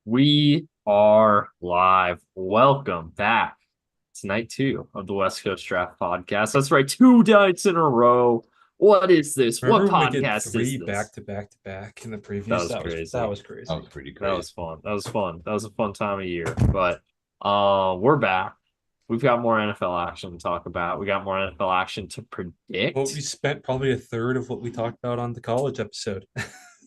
We are live. Welcome back. It's night two of the West Coast Draft Podcast. That's right, two nights in a row. What is this? What Remember when we did podcast is three this? back to back to back in the That previews? was That crazy. was That crazy. was pretty That crazy. was fun. That was fun. That was a fun time of year. But we're back. We've got more NFL action to talk about. We got more NFL action to Well, we predict. spent probably a third of what we talked about on the college episode.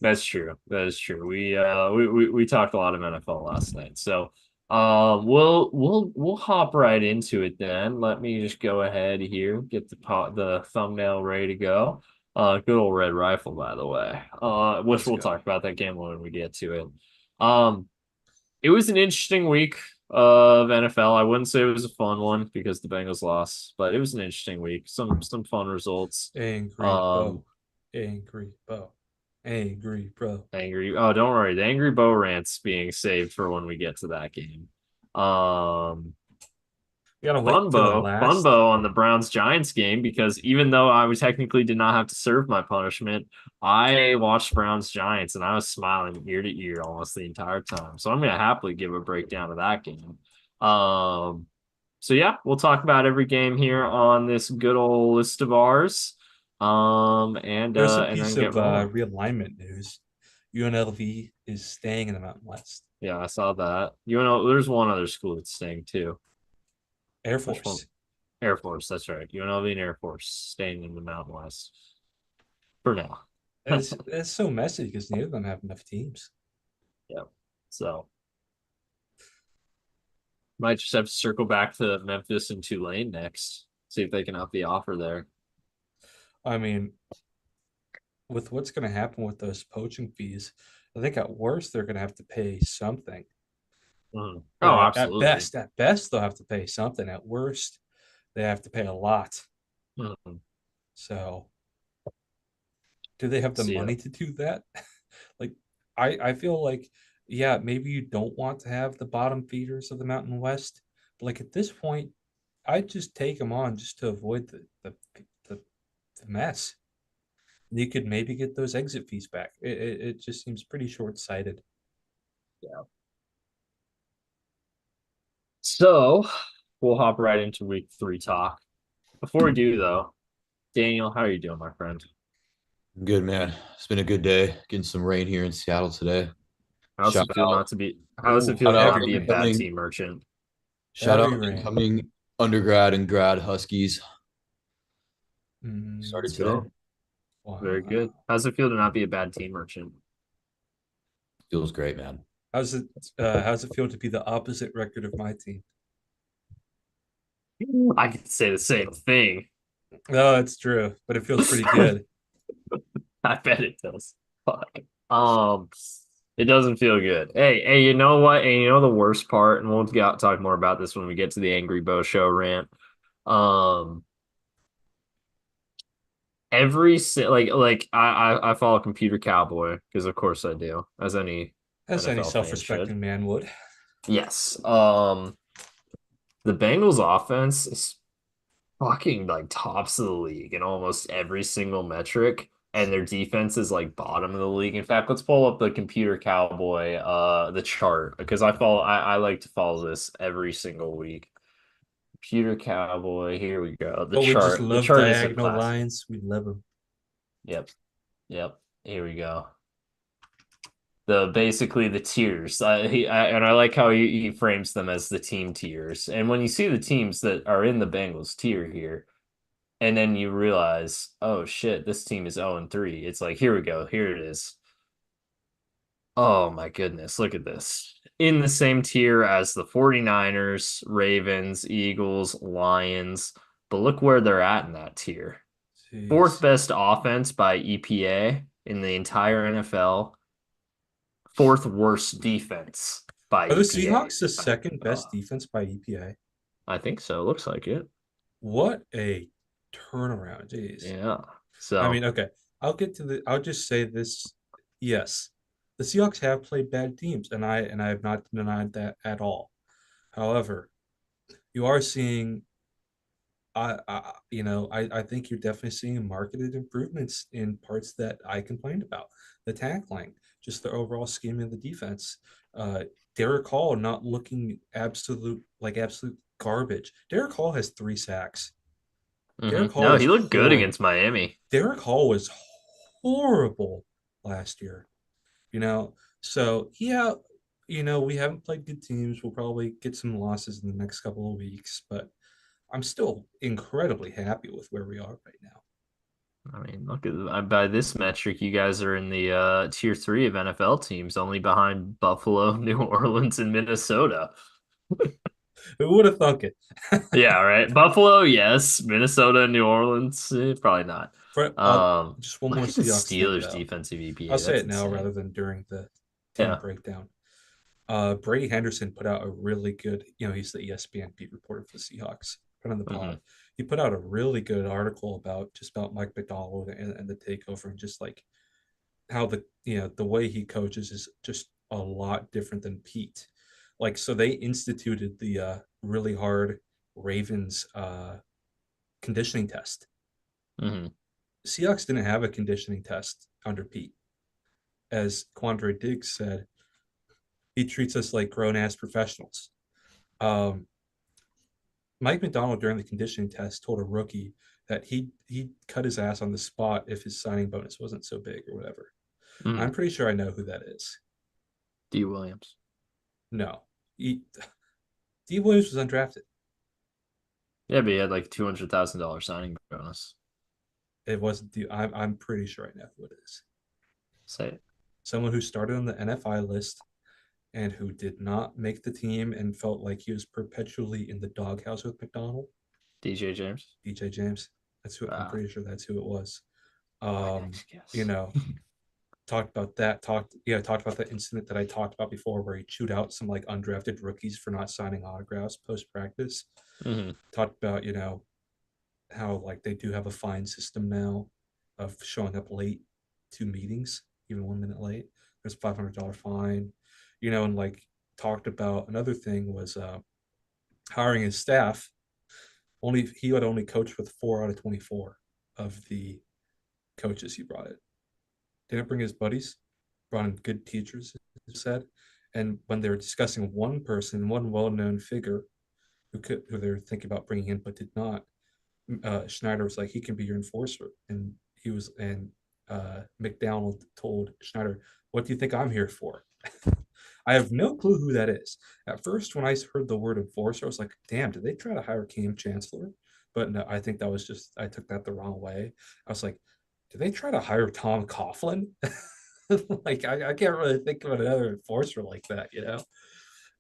That's true. That is true. We talked a lot of NFL last night. So we'll hop right into it then. Let me just go ahead here, get the thumbnail ready to go. Good old Red Rifle, by the way. Which Let's we'll go. talk about that game when we get to it. Um, it was an interesting week of NFL. I wouldn't say it was a fun one because the Bengals lost, but it was an interesting week. Some fun results. Angry Um, Beau. Angry Beau. Angry bro. Angry. Oh, don't worry. The Angry Beau rants being saved for when we get to that game. Um, We gotta wait for the Fun last. Beau on the Browns Giants game because even though I was technically did not have to serve my punishment, I watched Browns Giants and I was smiling ear to ear almost the entire time. So I'm gonna happily give a breakdown of that game. Um, so yeah, we'll talk about every game here on this good old list of ours. There's a And piece then of get rolling. realignment news. UNLV is staying in the Mountain West. Yeah, I saw that. You know, there's one other school that's staying too. Air Which one? Force. Air Force. That's right. UNLV and Air Force staying in the Mountain West for now. It's so messy because neither of them have enough teams. Yeah. So might just have to circle back to Memphis and Tulane next. See if they can up the offer there. I mean, with what's going to happen with those poaching fees, I think at worst they're going to have to pay something. Mhm. Oh, Or absolutely. at best they'll have to pay something. At worst, they have to pay a lot. Mhm. So, do they have the See ya. money to do that? Like, I feel like, yeah, maybe you don't want to have the bottom feeders of the Mountain West, but like at this point, I'd just take them on just to avoid the, the mess. You could maybe get those exit fees back. It just seems pretty short sighted. Yeah. So we'll hop right into week three talk. Before we do though, Daniel, how are you doing, my friend? Good, man. It's been a good day. Getting some rain here in Seattle today. How's Shout it feel out, not to be how does it Ooh, feel shout to out not heavy be a rain. bad incoming, team merchant? shout out Heavy rain. incoming undergrad and grad Huskies. Mm, Started Let's today. go. Very good. wow. How's it feel to not be a bad team merchant? Feels great, man. How's it feel to be the opposite record of my team? I could say the same thing. Oh, it's true, but it feels pretty good. I bet it does. Fuck. Um, it doesn't feel good. Hey, you know what? And you know the worst part, and we'll talk more about this when we get to the Angry Bow Show rant. Um, I follow Computer Cowboy because of course I do, as any As any NFL fan should. self-respecting man would. Yes. The Bengals offense is fucking like tops of the league in almost every single metric, and their defense is like bottom of the league. In fact, let's pull up the Computer Cowboy the chart because I like to follow this every single week. Computer Cowboy, here we go. The Oh, we just chart. The love chart is a diagonal classic. lines. We love them. Yep. Yep. Here we go. The basically the tiers. And I like how he frames them as the team tiers. And when you see the teams that are in the Bengals tier here, and then you realize, oh shit, this team is 0-3. It's like, here we go. Here it is. Oh my goodness, look at this. In the same tier as the 49ers, Ravens, Eagles, Lions. But look where they're at in that tier. Fourth Jeez. best offense by EPA in the entire NFL. Fourth worst defense by Are the EPA. Seahawks the second best defense by EPA? I think so. Looks like it. What a turnaround. Jeez. Yeah. I mean, So, okay. I'll just say this. Yes. The Seahawks have played bad teams, and I have not denied that at all. However, you are seeing I think you're definitely seeing marketed improvements in parts that I complained about. The tackling, just the overall scheme of the defense. Derek Hall not looking absolute garbage. Derek Hall has 3 sacks. Derek Hall No, was he looked good horrible. against Miami. Derek Hall was horrible last year. You know, so yeah, we haven't played good teams. We'll probably get some losses in the next couple of weeks, but I'm still incredibly happy with where we are right now. I mean, look at by this metric, you guys are in the tier 3 of NFL teams, only behind Buffalo, New Orleans, and Minnesota. Who would have thunk it? Yeah, right. Buffalo, yes. Minnesota, New Orleans, probably not. For just one more Look at the Seahawks thing Steelers though. defensive I'll EPA. say That's it now insane. rather than during the team Yeah. breakdown. Brady Henderson put out a really good, he's the ESPN beat reporter for the Seahawks, put on the pod. He put out a really good article about Mike McDonald and the takeover, and just like how the way he coaches is just a lot different than Pete. Like, so they instituted the really hard Ravens conditioning test. Mm-hmm. Seahawks didn't have a conditioning test under Pete. As Quandre Diggs said, he treats us like grown ass professionals. Um, Mike McDonald during the conditioning test told a rookie that he cut his ass on the spot if his signing bonus wasn't so big or whatever. I'm pretty sure I know who that is. D. Williams. No, D. Williams was undrafted. Yeah, but he had like $200,000 signing bonus. It wasn't D. I'm pretty sure I know who it is. Say it. Someone who started on the NFI list and who did not make the team and felt like he was perpetually in the doghouse with McDonald. DJ James. DJ James. That's who. I'm pretty sure that's who it was. You know, talked about that. Talked about the incident that I talked about before, where he chewed out some like undrafted rookies for not signing autographs post practice. Talked about how like they do have a fine system now of showing up late to meetings, even 1 minute late. There's a $500 fine, and like talked about another thing was hiring his staff. He had only coached with 4 out of 24 of the coaches he brought in. Didn't bring his buddies, brought in good teachers, he said. And when they were discussing one person, one well-known figure who they were thinking about bringing in but did not, Schneider was like, he can be your enforcer. And McDonald told Schneider, what do you think I'm here for? I have no clue who that is. At first, when I heard the word enforcer, I was like, damn, did they try to hire Cam Chancellor? But no, I think that was just, I took that the wrong way. I was like, did they try to hire Tom Coughlin? Like, I can't really think of another enforcer like that,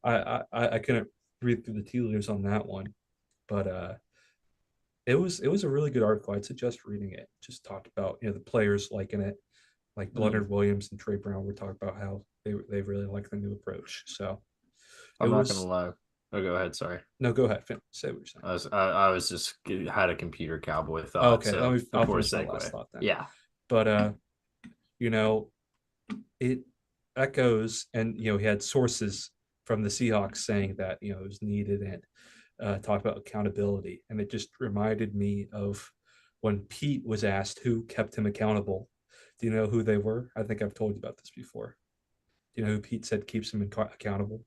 I couldn't read through the tea leaves on that one. But it was a really good article. I'd suggest reading it. Just talked about the players liking it, like Leonard Williams and Trey Brown were talking about how they really like the new approach. So I'm not gonna lie. Oh, go ahead. Sorry. No, go ahead. Say what you're saying. I was just had a computer cowboy thought. Okay, so I'll finish my last thought then. Yeah, but it echoes, and he had sources from the Seahawks saying that it was needed, and talked about accountability, and it just reminded me of when Pete was asked who kept him accountable. Do you know who they were? I think I've told you about this before. Do you know who Pete said keeps him accountable?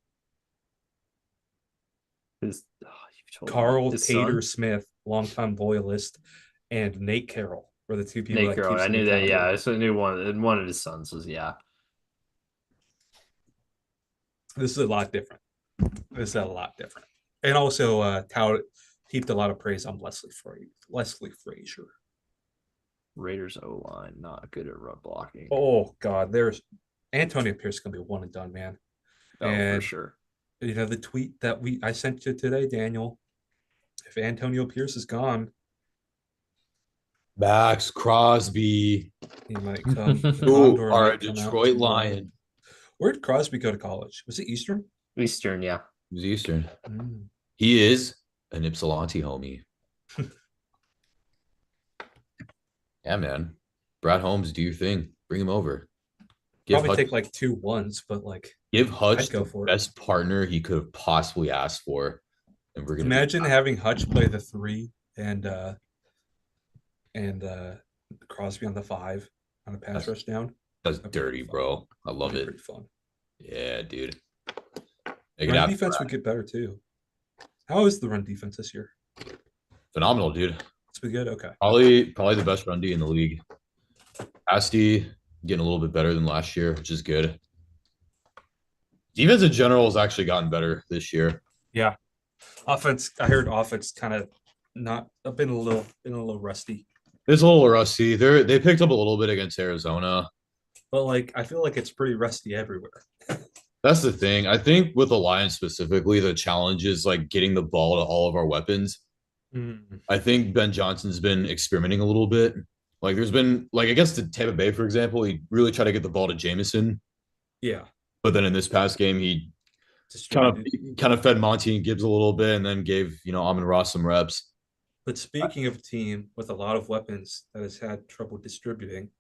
Carl Tater Smith, longtime loyalist, and Nate Carroll were the two people. Nate Carroll. I knew that. Yeah, I just knew one of his sons was This is a lot different. And also heaped a lot of praise on Leslie Frazier. Raiders O line not good at run blocking. Oh God, there's Antonio Pierce gonna be one and done, man. For sure. The tweet that I sent you today, Daniel. If Antonio Pierce is gone, Max Crosby, he might come. Who are a Detroit Lion. Where did Crosby go to college? Was it Eastern? Eastern, yeah. It was Eastern. He is an Ypsilanti homie. Yeah, man. Brad Holmes, do your thing. Bring him over. Probably take like 2 1s, but like give Hutch the best partner he could have possibly asked for. And we're gonna imagine having Hutch play the 3 and Crosby on the 5 on a pass rush down. That's That'd be dirty, fun. bro. I love That'd be it. pretty fun. Yeah, dude. Make it Run happen. defense would get better too. How is the run defense this year? Phenomenal, dude. It's been good. Okay. Probably the best run D in the league. Asti getting a little bit better than last year, which is good. Defense in general has actually gotten better this year. Yeah. Offense. I heard offense kind of not been a little rusty. It's a little rusty. They picked up a little bit against Arizona. But like I feel like it's pretty rusty everywhere. That's the thing. I think with the Lions specifically, the challenge is like getting the ball to all of our weapons. Mm, I think Ben Johnson's been experimenting a little bit. Like there's been like against the Tampa Bay, for example, he really tried to get the ball to Jameson, yeah. but then in this past game, he Distributed. kind of fed Monty and Gibbs a little bit, and then gave Amon Ross some reps. But speaking of a team with a lot of weapons that has had trouble distributing,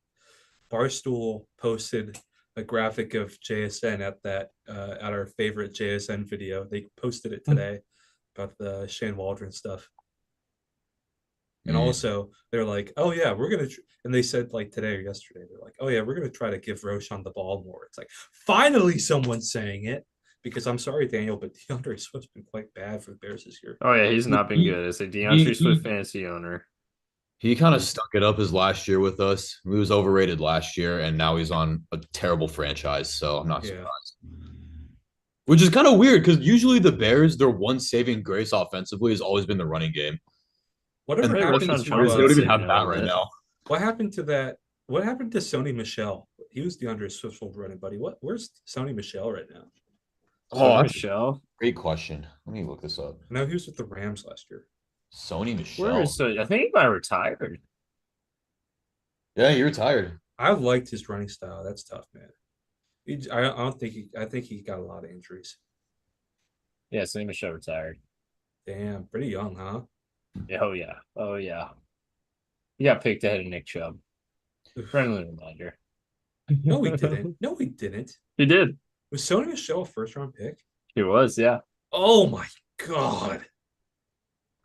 Barstool posted a graphic of JSN at our favorite JSN video. They posted it today about the Shane Waldron stuff. And Mm. also, they're like, "Oh yeah, we're gonna," and they said like today or yesterday, they're like, "Oh yeah, we're gonna try to give Roshan the ball more." It's like finally someone's saying it because I'm sorry, Daniel, but DeAndre Swift's been quite bad for the Bears this year. Oh yeah, he's not been He good as a he DeAndre Swift he, fantasy owner. he kind of stuck it up his last year with us. He was overrated last year, and now he's on a terrible franchise. So I'm not Yeah, surprised. Which is kind of weird because usually the Bears, their one saving grace offensively has always been the running game, and whatever Hey, happened Rashawn to Charles they don't is even saving have it a that little right bit. now. what happened to that? What happened to Sony Michelle? He was DeAndre Swift's old running buddy. Where's Sony Michelle right now? Oh, Sony that's a Michelle. great question. Let me look this up. No, he was with the Rams last year. Sony Where Michelle. is I think he might retired. Yeah, you're retired. I liked his running style. That's tough, man. I don't think he. I think he got a lot of injuries. Yeah, Sony Michelle retired. Damn, pretty young, huh? Yeah, oh yeah. Oh yeah. He got picked ahead of Nick Chubb. Friendly reminder. No, he didn't. No, he didn't. He did. Was Sony Michelle a first round pick? He was, yeah. Oh my god.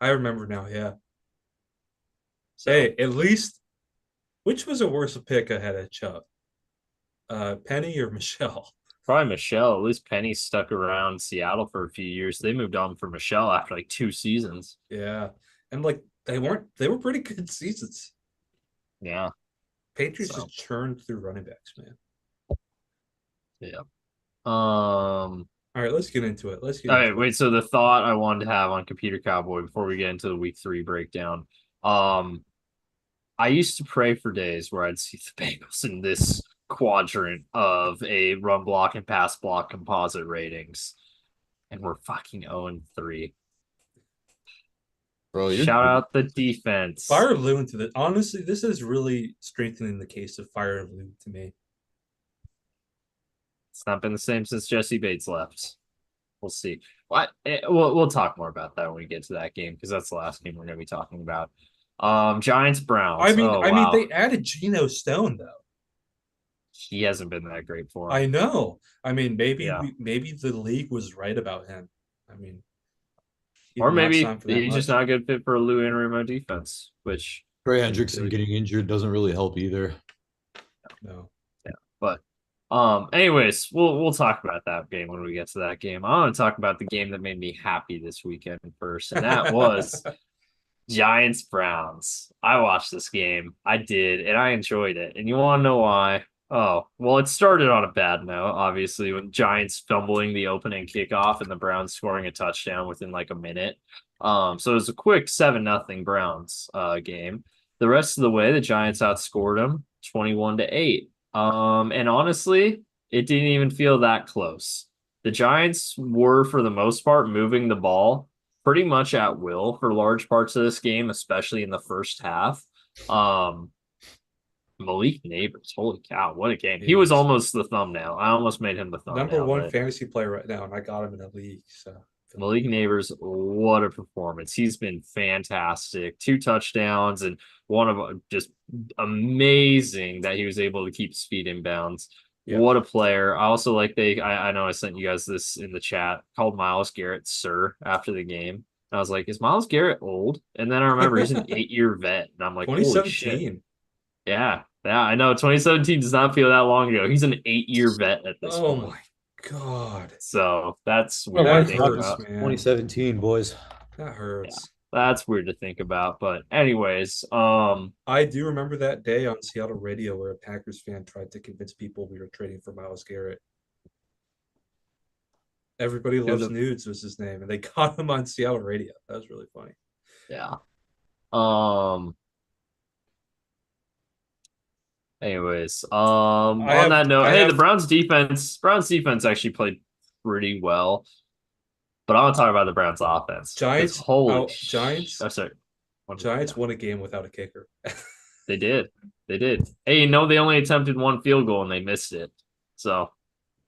I remember now, yeah. So, Hey, at least which was a worse pick ahead of Chubb? Penny or Michelle? probably Michelle. At least Penny stuck around Seattle for a few years. They moved on for Michelle after like 2 seasons. Yeah. And like they were pretty good seasons. Yeah. Patriots So. just churned through running backs, man. Yeah. All right, let's get into it. Let's get All into right, it. wait. So the thought I wanted to have on Computer Cowboy before we get into the week 3 breakdown. I used to pray for days where I'd see the Bengals in this quadrant of a run block and pass block composite ratings. And we're fucking 0-3. Bro, Shout out the defense. Fire Lou into the honestly, this is really strengthening the case of Fire Lou to me. It's not been the same since Jesse Bates left. We'll see. We'll talk more about that when we get to that game because that's the last game we're going to be talking about. Giants Browns. I mean, wow. they added Geno Stone though. He hasn't been that great for him. I know. I mean, maybe Yeah. maybe the league was right about him. I mean, he Or did not maybe sign for that he's just much. not a good fit for a Lou Anarumo defense, which Trey Hendrickson getting injured doesn't really help either. No. yeah. But anyways, we'll talk about that game when we get to that game. I want to talk about the game that made me happy this weekend first, and that was Giants Browns. I watched this game. I did, and I enjoyed it. And you want to know why? Oh, well, it started on a bad note, obviously, with Giants fumbling the opening kickoff and the Browns scoring a touchdown within like a minute. So it was a quick 7-0 Browns game. The rest of the way, the Giants outscored them 21-8. And honestly, it didn't even feel that close. The Giants were, for the most part, moving the ball pretty much at will for large parts of this game, especially in the first half. Malik Neighbors, holy cow, what a game. He was almost the thumbnail. I almost made him the thumbnail. Number one fantasy player right now, and I got him in a league. So Malik Neighbors, what a performance. He's been fantastic. 2 touchdowns and one of just amazing that he was able to keep his feet in bounds. Yep. What a player. I also like I know I sent you guys this in the chat, called Myles Garrett sir after the game. And I was like, is Myles Garrett old? And then I remember he's an 8-year vet. And I'm like, holy shit. Yeah, I know. 2017 does not feel that long ago. He's an 8-year vet at this Oh point. my god. So that's My weird to That life think hurts, about. sucks. man. 2017, boys. That Yeah, hurts. that's weird to think about. But anyways, I do remember that day on Seattle radio where a Packers fan tried to convince people we were trading for Myles Garrett. Everybody to Loves the Nudes was his name, and they got him on Seattle radio. That was really funny. yeah. Um. Anyways, I on have that note, I hey, the have Browns defense actually played pretty well. But I want to talk about the Browns offense because Giants holy out Giants oh, sorry. Giants won a game without a kicker. They did. They did. Hey, they only attempted one field goal and they missed it. So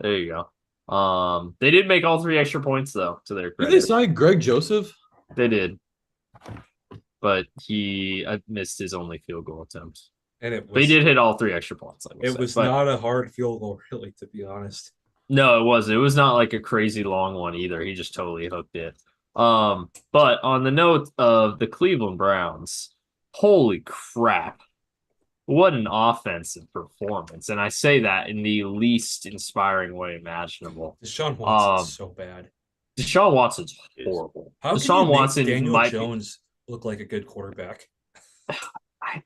there you go. They did make all 3 extra points though, to their Did they credit. sign Greg Joseph? They did, but he missed his only field goal attempt. And But he did hit all 3 extra points, I will it say. was But not a hard field goal, really, to be honest. no, it wasn't. It was not like a crazy long one either. He just totally hooked it. But on the note of the Cleveland Browns, holy crap. What an offensive performance. And I say that in the least inspiring way imaginable. Deshaun Watson's Um, so bad. Deshaun Watson's horrible. How can you Deshaun make Watson Daniel might be Jones look like a good quarterback?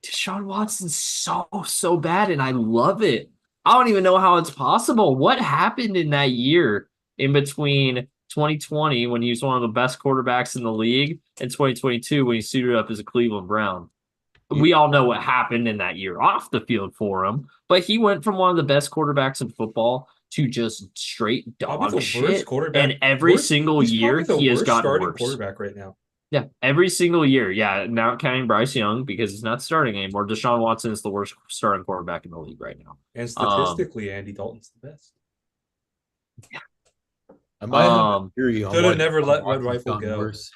Deshaun Watson's so bad, and I love it. I don't even know how it's possible. What happened in that year in between 2020 when he was one of the best quarterbacks in the league and 2022 when he suited up as a Cleveland Brown? We all know what happened in that year off the field for him, but he went from one of the best quarterbacks in football to just straight Probably dog the worst shit. quarterback. And every single He's year, probably the he has worst gotten starting worse. quarterback right now. Yeah, every single year. Yeah, not counting Bryce Young because he's not starting anymore. Deshaun Watson is the worst starting quarterback in the league right now. And statistically, Andy Dalton's the best. I might have a theory on Should why have never let Red Watson's Rifle gotten go. worse.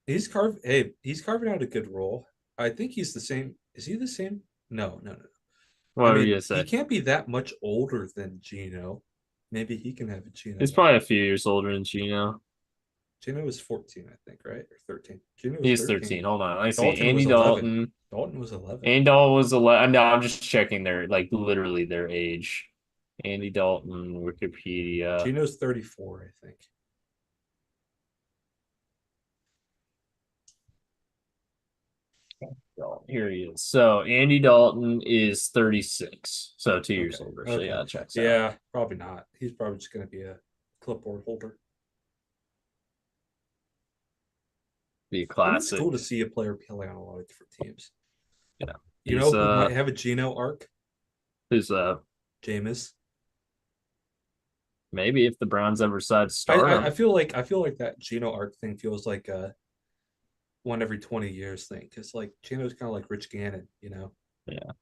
He's carving out a good role. I think he's the same. Is he the same? No, no, no. What I were mean, you gonna he say? can't be that much older than Gino. Maybe he can have a Gino. He's probably a few years older than Gino. Gino was 14, I think, right? Or 13. Gino was He's 13. 13. Hold on. I see. Dalton Andy was 11. Dalton. Dalton was 11. Andy Dalton was 11. No, I'm just checking their literally their age. Andy Dalton, Wikipedia. Gino's 34, I think. Here he is. So Andy Dalton is 36. So 2 years Okay. older. So Okay. yeah, that checks out. Yeah, probably not. He's probably just going to be a clipboard holder. Be a It's classic. cool to see a player play on a lot of different teams. Yeah. You know who might have a Gino arc? Who's Jameis. maybe if the Browns ever decide to start him. I feel like that Gino arc thing feels like a one every 20 years thing. Because like Gino's kind of like Rich Gannon, you know? Yeah.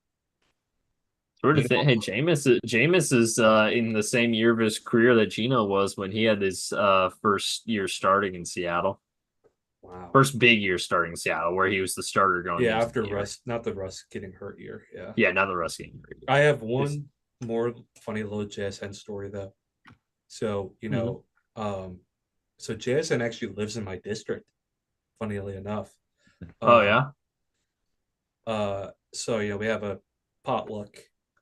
Sort of think, hey, Jameis is in the same year of his career that Gino was when he had his first year starting in Seattle. Wow. First big year starting in Seattle where he was the starter going. Yeah, after Russ, not the Russ getting hurt year. Yeah. Yeah, not the Russ getting hurt. I have one more funny little JSN story though. So, you know, so JSN actually lives in my district, funnily enough. Oh yeah. So you know, we have a potluck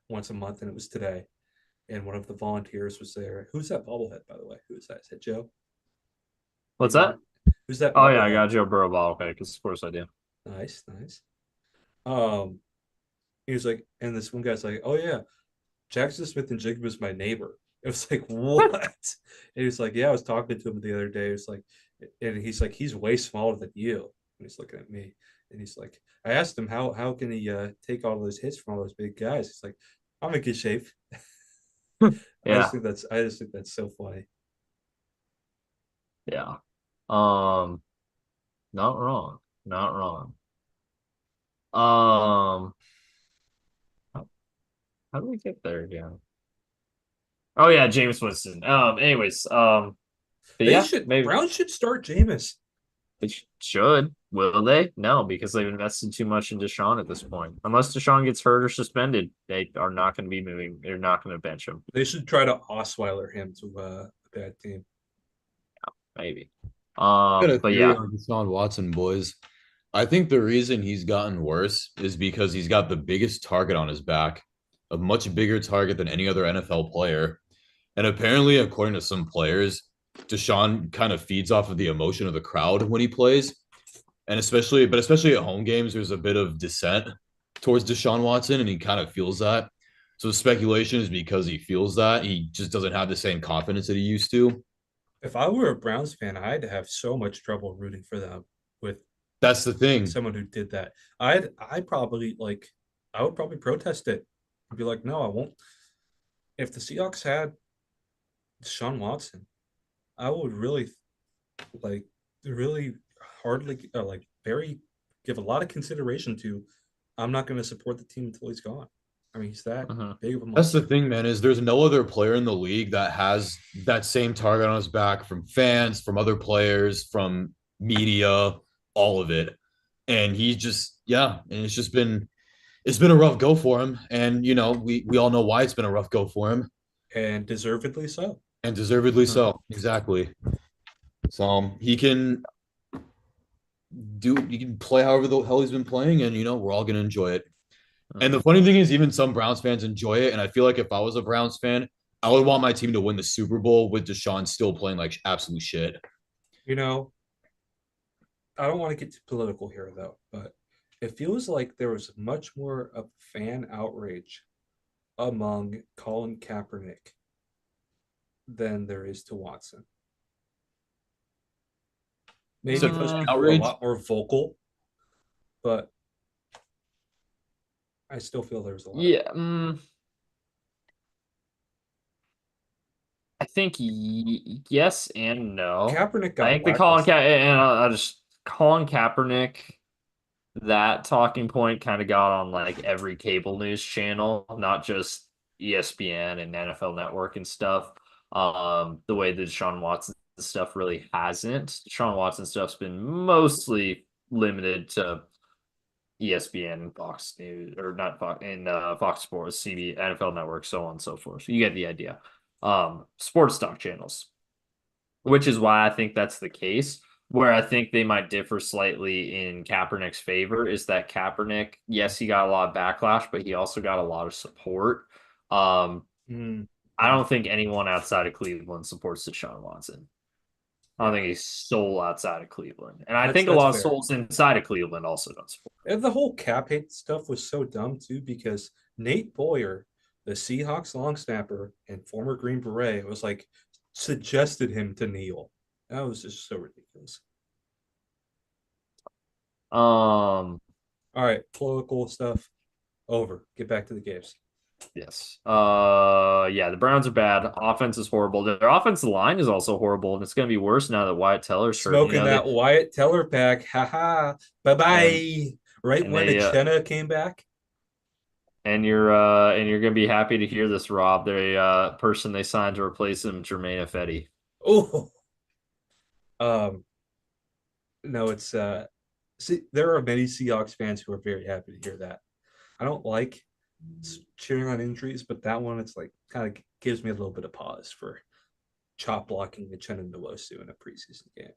once a month, and it was today. And one of the volunteers was there. Who's that bobblehead, by the way? Who is that? Is that Joe? What's that? Who's that? Oh yeah, I got Joe Burrow ball. Okay, because of course I do. Nice, nice. He was like, and this one guy's like, "Oh yeah, Jackson Smith and Jigba is my neighbor." It was like, what? And he's like, "Yeah, I was talking to him the other day." It's like, and he's like, "He's way smaller than you." And he's looking at me, and he's like, I asked him how can he take all those hits from all those big guys. He's like, "I'm in good shape." Yeah. I just think that's so funny. Yeah. Not wrong. Not wrong. How do we get there again? Oh yeah, James Winston. Anyways, but yeah, maybe Browns should start Jameis. they should. Will they? No, because they've invested too much in Deshaun at this point. Unless Deshaun gets hurt or suspended, they are not going to be moving. They're not going to bench him. They should try to Osweiler him to a bad team. Maybe. Got a But theory yeah, on Deshaun Watson, boys. I think the reason he's gotten worse is because he's got the biggest target on his back, a much bigger target than any other NFL player. And apparently, according to some players, Deshaun kind of feeds off of the emotion of the crowd when he plays. And especially at home games, there's a bit of dissent towards Deshaun Watson, and he kind of feels that. So speculation is because he feels that he just doesn't have the same confidence that he used to. If I were a Browns fan, I'd have so much trouble rooting for them with That's the thing. someone who did that. I would probably protest it and be like, no, I won't. If the Seahawks had Deshaun Watson, I would like really hardly very give a lot of consideration to. I'm not going to support the team until he's gone. I mean, he's that Mhm. big of a That's the monster. thing, man, is there's no other player in the league that has that same target on his back from fans, from other players, from media, all of it. And he just, yeah, and it's been a rough go for him. And we all know why it's been a rough go for him. And deservedly so. And deservedly Mhm. so. Exactly. So he can play however the hell he's been playing, and we're all gonna enjoy it. And the Mhm. funny thing is, even some Browns fans enjoy it. And I feel like if I was a Browns fan, I would want my team to win the Super Bowl with Deshaun still playing like absolute shit. You know, I don't want to get too political here though, but it feels like there was much more of fan outrage among Colin Kaepernick than there is to Watson. Maybe So because Mm, people were a outrage. lot more vocal, but I still feel there was a lot of yeah. I think yes and no. Kaepernick I got think the Colin blacklisted. and I'll just Colin Kaepernick, that talking point kind of got on like every cable news channel, not just ESPN and NFL Network and stuff. The way that Deshaun Watson stuff really hasn't. Deshaun Watson stuff's been mostly limited to ESPN, Fox News, or not Fox, and Fox Sports, CB, NFL Network, so on and so forth. So you get the idea. Sports talk channels, which is why I think that's the case. Where I think they might differ slightly in Kaepernick's favor is that Kaepernick, yes, he got a lot of backlash, but he also got a lot of support. Um, Mm, I don't think anyone outside of Cleveland supports Deshaun Watson. I don't yeah, think he's soul outside of Cleveland, and I that's think a that's lot of fair. souls inside of Cleveland also don't support. And the whole cap hate stuff was so dumb too because Nate Boyer, the Seahawks long snapper and former Green Beret, was like suggested him to kneel. That was just so ridiculous. Um, All right, political stuff over. Get back to the games. yes. Yeah, the Browns are bad. Offense is horrible. Their offensive line is also horrible, and it's going to be worse now that Wyatt Teller's hurt. Smoking that Wyatt Teller pack. Haha. Bye And bye. Right and when they Achena came back. and you're gonna be happy to hear this, Rob. The person they signed to replace him, Jermaine Ifedi. Oh, um, no, it's see, there are many Seahawks fans who are very happy to hear that. I don't like cheering on injuries, but that one it's like kind of gives me a little bit of pause for chop blocking the Uchenna Nwosu in a preseason game.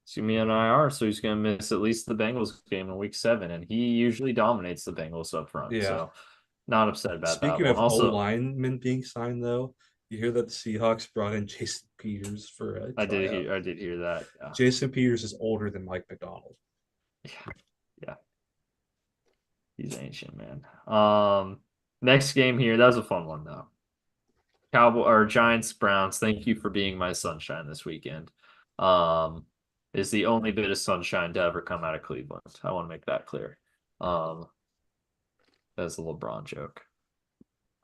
He's gonna be on IR, so he's gonna miss at least the Bengals game in Week 7, and he usually dominates the Bengals up front. Yeah. So, not upset about that Speaking one. of O Also, linemen being signed, though, you hear that the Seahawks brought in Jason Peters for a tryout. I did hear that. Yeah, Jason Peters is older than Mike McDonald. yeah, yeah. He's ancient, man. Next game here. That was a fun one though. Cowboy or Giants Browns. Thank you for being my sunshine this weekend. Um, is the only bit of sunshine to ever come out of Cleveland. I want to make that clear. Um, that's a LeBron joke.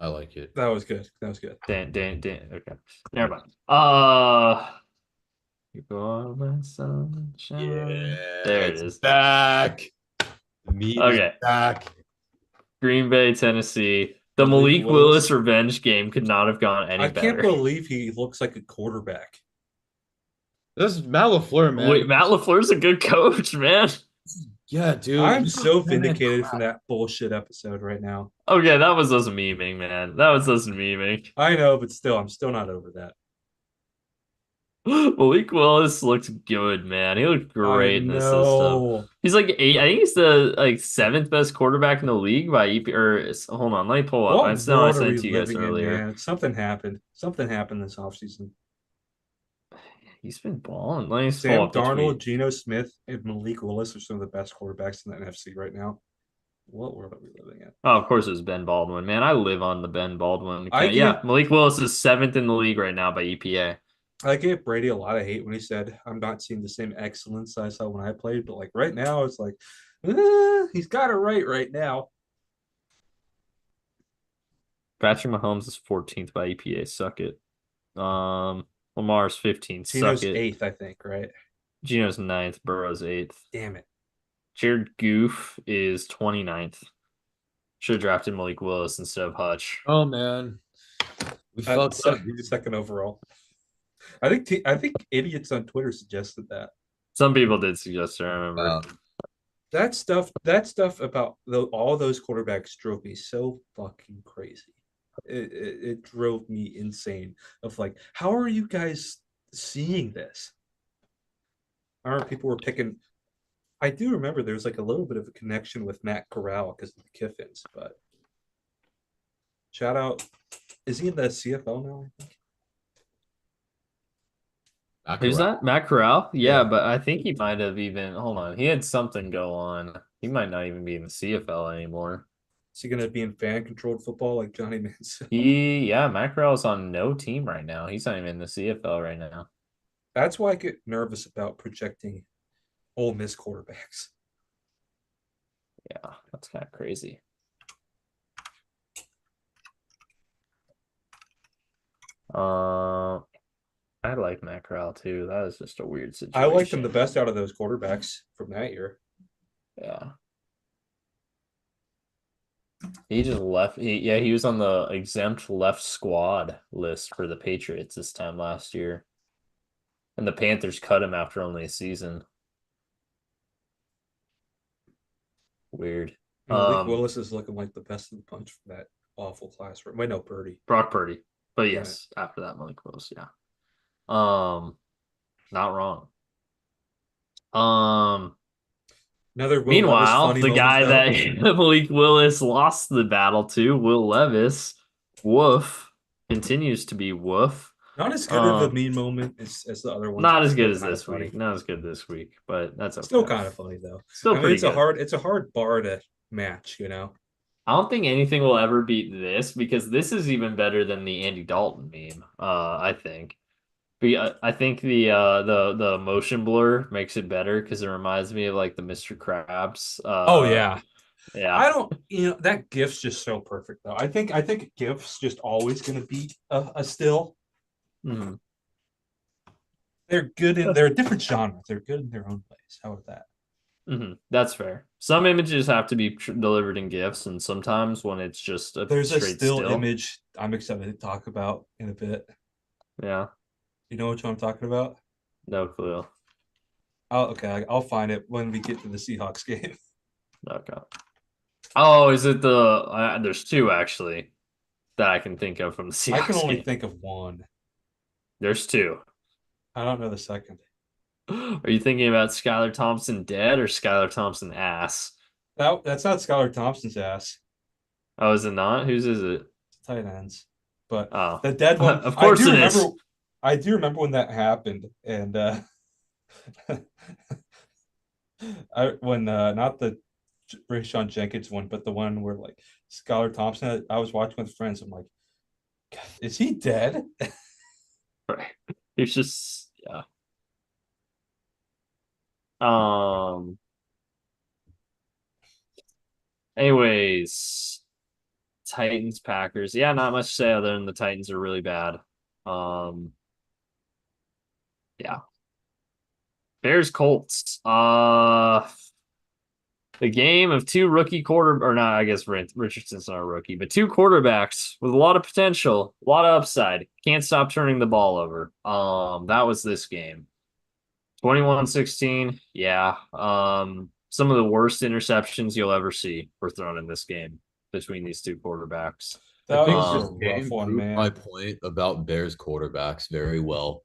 I like it. That was good. That was good. Dan. Okay, never mind. You are my sunshine. Yeah, There it it's is. back. The meat is Okay, back. Green Bay, Tennessee. The Malik Malik Willis Willis. revenge game could not have gone any I can't better. believe he looks like a quarterback. This is Matt LaFleur, man. Wait, Matt LaFleur's a good coach, man. Yeah, dude. I'm He's so man, vindicated from that bullshit episode right now. Okay, that was us memeing, man. That was us memeing. I know, but still, I'm still not over that. Malik Willis looks good, man. He looked I great in the system. know. He's like eight. I think he's the like seventh best quarterback in the league by EP. Hold on, let me pull up. What It's no, I world are sent we it to you guys living in, earlier. man? Something happened. Something happened this offseason. He's been balling. Let me just pull Sam up the Darnold, tweet. Geno Smith, and Malik Willis are some of the best quarterbacks in the NFC right now. What world are we living in? Oh, of course it was Ben Baldwin. Man, I live on the Ben Baldwin I account. Yeah, gave Malik Willis is seventh in the league right now by EPA. I gave Brady a lot of hate when he said, "I'm not seeing the same excellence I saw when I played," but like right now, it's like he's got it right now. Patrick Mahomes is 14th by EPA. Suck it. Lamar's 15th. Suck Geno's it. eighth, I think, right? Gino's ninth. Burrow's eighth. Damn it. Jared Goof is 29th. Should have drafted Malik Willis instead of Hutch. Oh man, we fucked up, dude. Second overall. I think idiots on Twitter suggested that. Some people did suggest it, I remember. That stuff about all those quarterbacks drove me so fucking crazy. It drove me insane. Of like, how are you guys seeing this? I remember people were picking. I do remember there was like a little bit of a connection with Matt Corral because of the Kiffins, but shout out. Is he in the CFL now? I think. Who's Corral. that? Matt Corral? Yeah, Yeah. but I think he might have even. Hold on. He had something go on. He might not even be in the CFL anymore. Is he going to be in fan controlled football like Johnny Manziel? Yeah, Matt Corral's on no team right now. He's not even in the CFL right now. That's why I get nervous about projecting Ole Miss quarterbacks. Yeah, that's kind of crazy. I like Matt Corral too. That is just a weird situation. I liked him the best out of those quarterbacks from that year. Yeah. He just left. He was on the exempt left squad list for the Patriots this time last year. And the Panthers cut him after only a season. Weird. Malik Willis is looking like the best of the bunch for that awful class. Wait, no, Purdy. Brock Purdy. But Damn yes, it. after that, Malik Willis, yeah. Not wrong. Another Will Levis Meanwhile, funny the moment, guy though. that Malik Willis lost the battle to, Will Levis, woof, continues to be woof. Not as good of a mean moment as the other ones. Not as good Still as kinda this funny. week. Not as good this week, but that's okay. Still kind of funny though. Still I mean, pretty it's good. a hard bar to match, you know. I don't think anything will ever beat this because this is even better than the Andy Dalton meme. I think. But I think the motion blur makes it better because it reminds me of like the Mr. Krabs. Oh yeah. Yeah. I don't, that GIF's just so perfect though. I think GIF's just always going to beat a still. Mhm. They're good they're a different genre. They're good in their own ways. How about that? That's fair. Some images have to be delivered in GIFs, and sometimes when it's just a There's a straight still image I'm excited to talk about in a bit. Yeah. You know which one I'm talking about? No clue. Okay, I'll find it when we get to the Seahawks game. Okay. Oh, is it the? There's two actually that I can think of from the Seahawks I can only game. think of one. There's two. I don't know the second. Are you thinking about Skylar Thompson dead or Skylar Thompson ass? That's not Skylar Thompson's ass. Oh, is it not? Whose is it? It's tight ends. But Oh, the dead one, of course it is. I do remember when that happened, and when not the Rayshon Jenkins one, but the one where like Skylar Thompson, I was watching with friends. I'm like, God, is he dead? Right. It's just yeah. Anyways, Titans Packers. Yeah, not much to say other than the Titans are really bad. Yeah. Bears Colts. The game of two rookie or not, I guess Richardson's not a rookie, but two quarterbacks with a lot of potential, a lot of upside. Can't stop turning the ball over. That was this game. 21-16. Yeah. Some of the worst interceptions you'll ever see were thrown in this game between these two quarterbacks. That I think was a this rough game one, proved man. my point about Bears quarterbacks very well.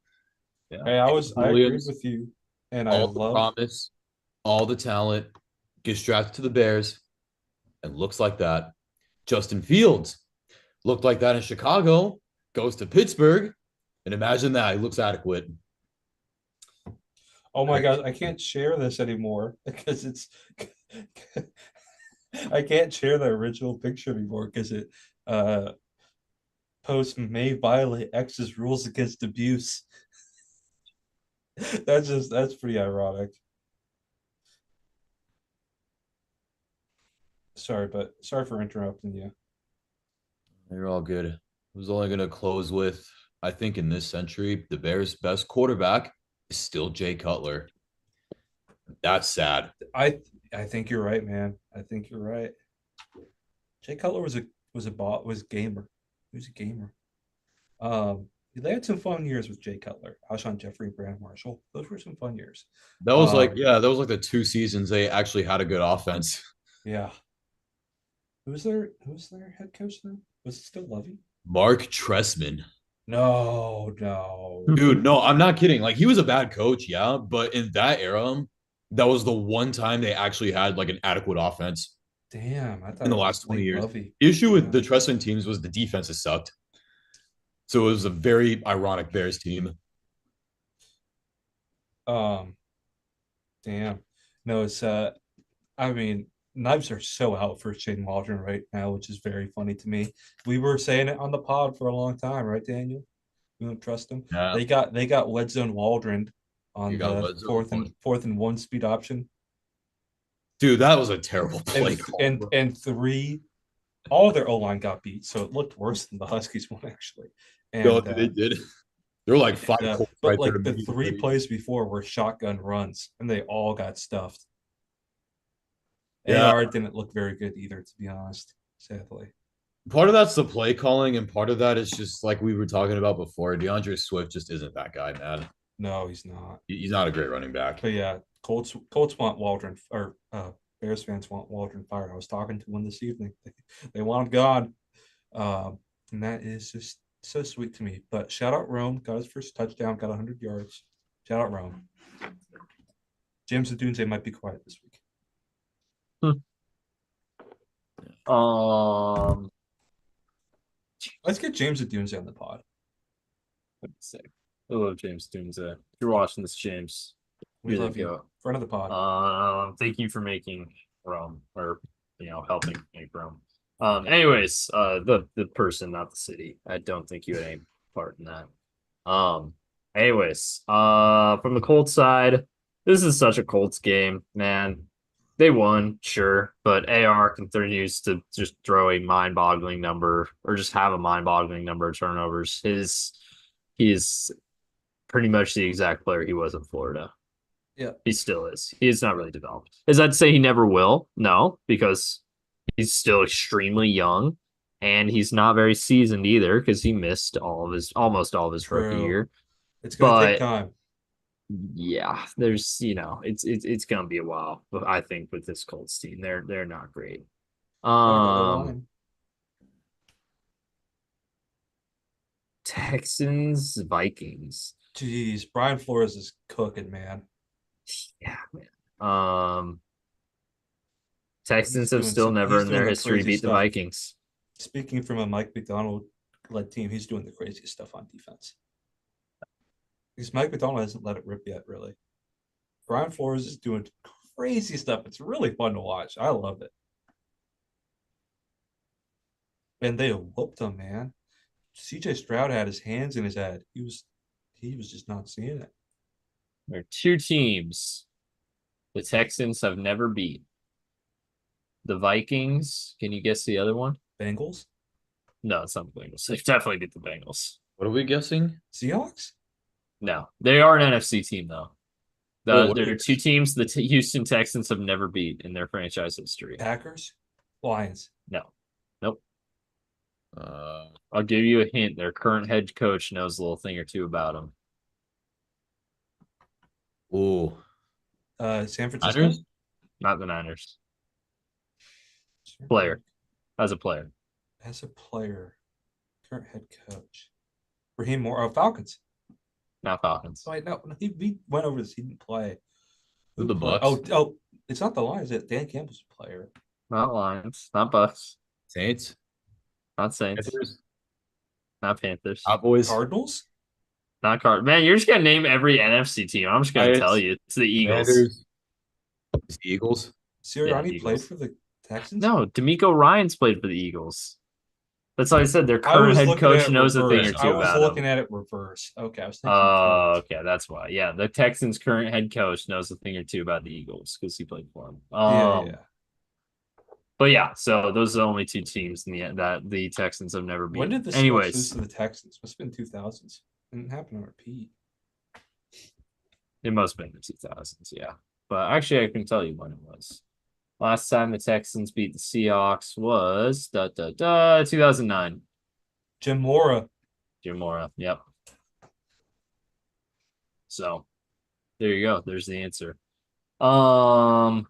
Yeah. Hey, I agreed Williams, with you, and I all the love. promise, all the talent, gets drafted to the Bears, and looks like that. Justin Fields looked like that in Chicago, goes to Pittsburgh, and imagine that he looks adequate. Oh my God, I can't share this anymore because it's. I can't share the original picture anymore because it uh post may violate X's rules against abuse. That's pretty ironic. Sorry for interrupting you. They're all good. I was only going to close with I think in this century, the Bears' best quarterback is still Jay Cutler. That's sad. I I think you're right, man. I think you're right. Jay Cutler was a bot was gamer. He was a gamer. They had some fun years with Jay Cutler, Alshon Jeffrey, Brand Marshall. Those were some fun years. That was like, Um, yeah, that was like the 2 seasons they actually had a good offense. yeah. Who was their head coach then? Was it still Lovey? Mark Tressman. No, no. Dude, no, I'm not kidding. Like he was a bad coach, yeah, but in that era, that was the one time they actually had like an adequate offense Damn, I in thought the it last was 20 late years. Lovey. The issue with Yeah. the Tressman teams was the defenses sucked. So it was a very ironic Bears team. Um, damn. No, it's I mean, knives are so out for Shane Waldron right now, which is very funny to me. We were saying it on the pod for a long time, right, Daniel? We don't trust him. Yeah, They got Wed Zone Waldron you on got the what zone? fourth and one speed option. Dude, that was a terrible play call, bro. And three, all their O line got beat, so it looked worse than the Huskies one actually. No, And they did. There were like five Colts but right there to like the meet three already. plays before were shotgun runs, and they all got stuffed. Yeah, AR didn't look very good either, to be honest, sadly. part of that's the play calling, and part of that is just like we were talking about before. DeAndre Swift just isn't that guy, man. No, he's not. He's not a great running back. But yeah, Colts want Waldron, or Bears fans want Waldron fired. I was talking to one this evening. They want him gone. And that is just so sweet to me. But shout out Rome, got his first touchdown, got 100 yards. Shout out Rome. James Adunze might be quiet this week. Um, Let's get James Adunze on the pod. sick. I love James Doomsday. If you're watching this, James, We here love they you. go. Friend of the pod. Thank you for making Rome, or helping make Rome. Anyways, the person, not the city. I don't think you had any part in that. Anyways, from the Colts side, this is such a Colts game, man. They won, sure, but AR continues to just throw a mind-boggling number, or just have a mind-boggling number of turnovers. He's pretty much the exact player he was in Florida. Yeah. He still is. He is not really developed. Is that to say he never will? No, because he's still extremely young, and he's not very seasoned either because he missed almost all of his rookie True. year. It's gonna take But time. yeah, there's it's gonna be a while. But I think with this Colts team, they're not great. Gotta go O-line. Texans, Vikings. Jeez, Brian Flores is cooking, man. Yeah, man. Texans have still never He's in doing their the history crazy beat the stuff. Vikings. Speaking from a Mike McDonald led team, he's doing the craziest stuff on defense. Because Mike McDonald hasn't let it rip yet, really. Brian Flores is doing crazy stuff. It's really fun to watch. I love it. And they whooped him, man. CJ Stroud had his hands in his head. He was just not seeing it. There are two teams the Texans have never beat. The Vikings. Can you guess the other one? Bengals? No, it's not the Bengals. They definitely beat the Bengals. What are we guessing? Seahawks? No, they are an NFC team though. What There are two teams the Houston Texans have never beat in their franchise history. Packers? Lions? No, nope. Uh, I'll give you a hint. Their current head coach knows a little thing or two about them. ooh, San Francisco? Niners? Not the Niners. Player. As a player. As a player, current head coach. Raheem Moore. Oh, Falcons. Not Falcons. Wait, no, he went over this. He didn't play. Who The played? Bucks, Oh, it's not the Lions. Dan Campbell's a player. Not Lions. Not Bucks. Saints, Not Saints. Panthers, Not Panthers. Cowboys, Cardinals. Not Card. Man, you're just gonna name every NFC team. I'm just gonna tell Giants, you, it's the Eagles. Commanders, it's the Eagles. Sirianni played Eagles. for the Texans. No, D'Amico Ryans played for the Eagles. That's why I said their I current was head looking coach at it knows a thing or reverse. I two was about looking him. at it reverse. Okay, I was thinking. Oh, Colts. okay, that's why. Yeah, the Texans' current head coach knows a thing or two about the Eagles because he played for them. Yeah. But yeah, so those are the only two teams in the that the Texans have never When beaten. did the Seahawks lose Anyways, to the Texans? Must have been 2000s. Didn't happen on repeat. it must have been the 2000s, yeah. But actually, I can tell you when it was. Last time the Texans beat the Seahawks was 2009. Jim Mora. Jim Mora. Yep. So there you go. There's the answer. Yeah,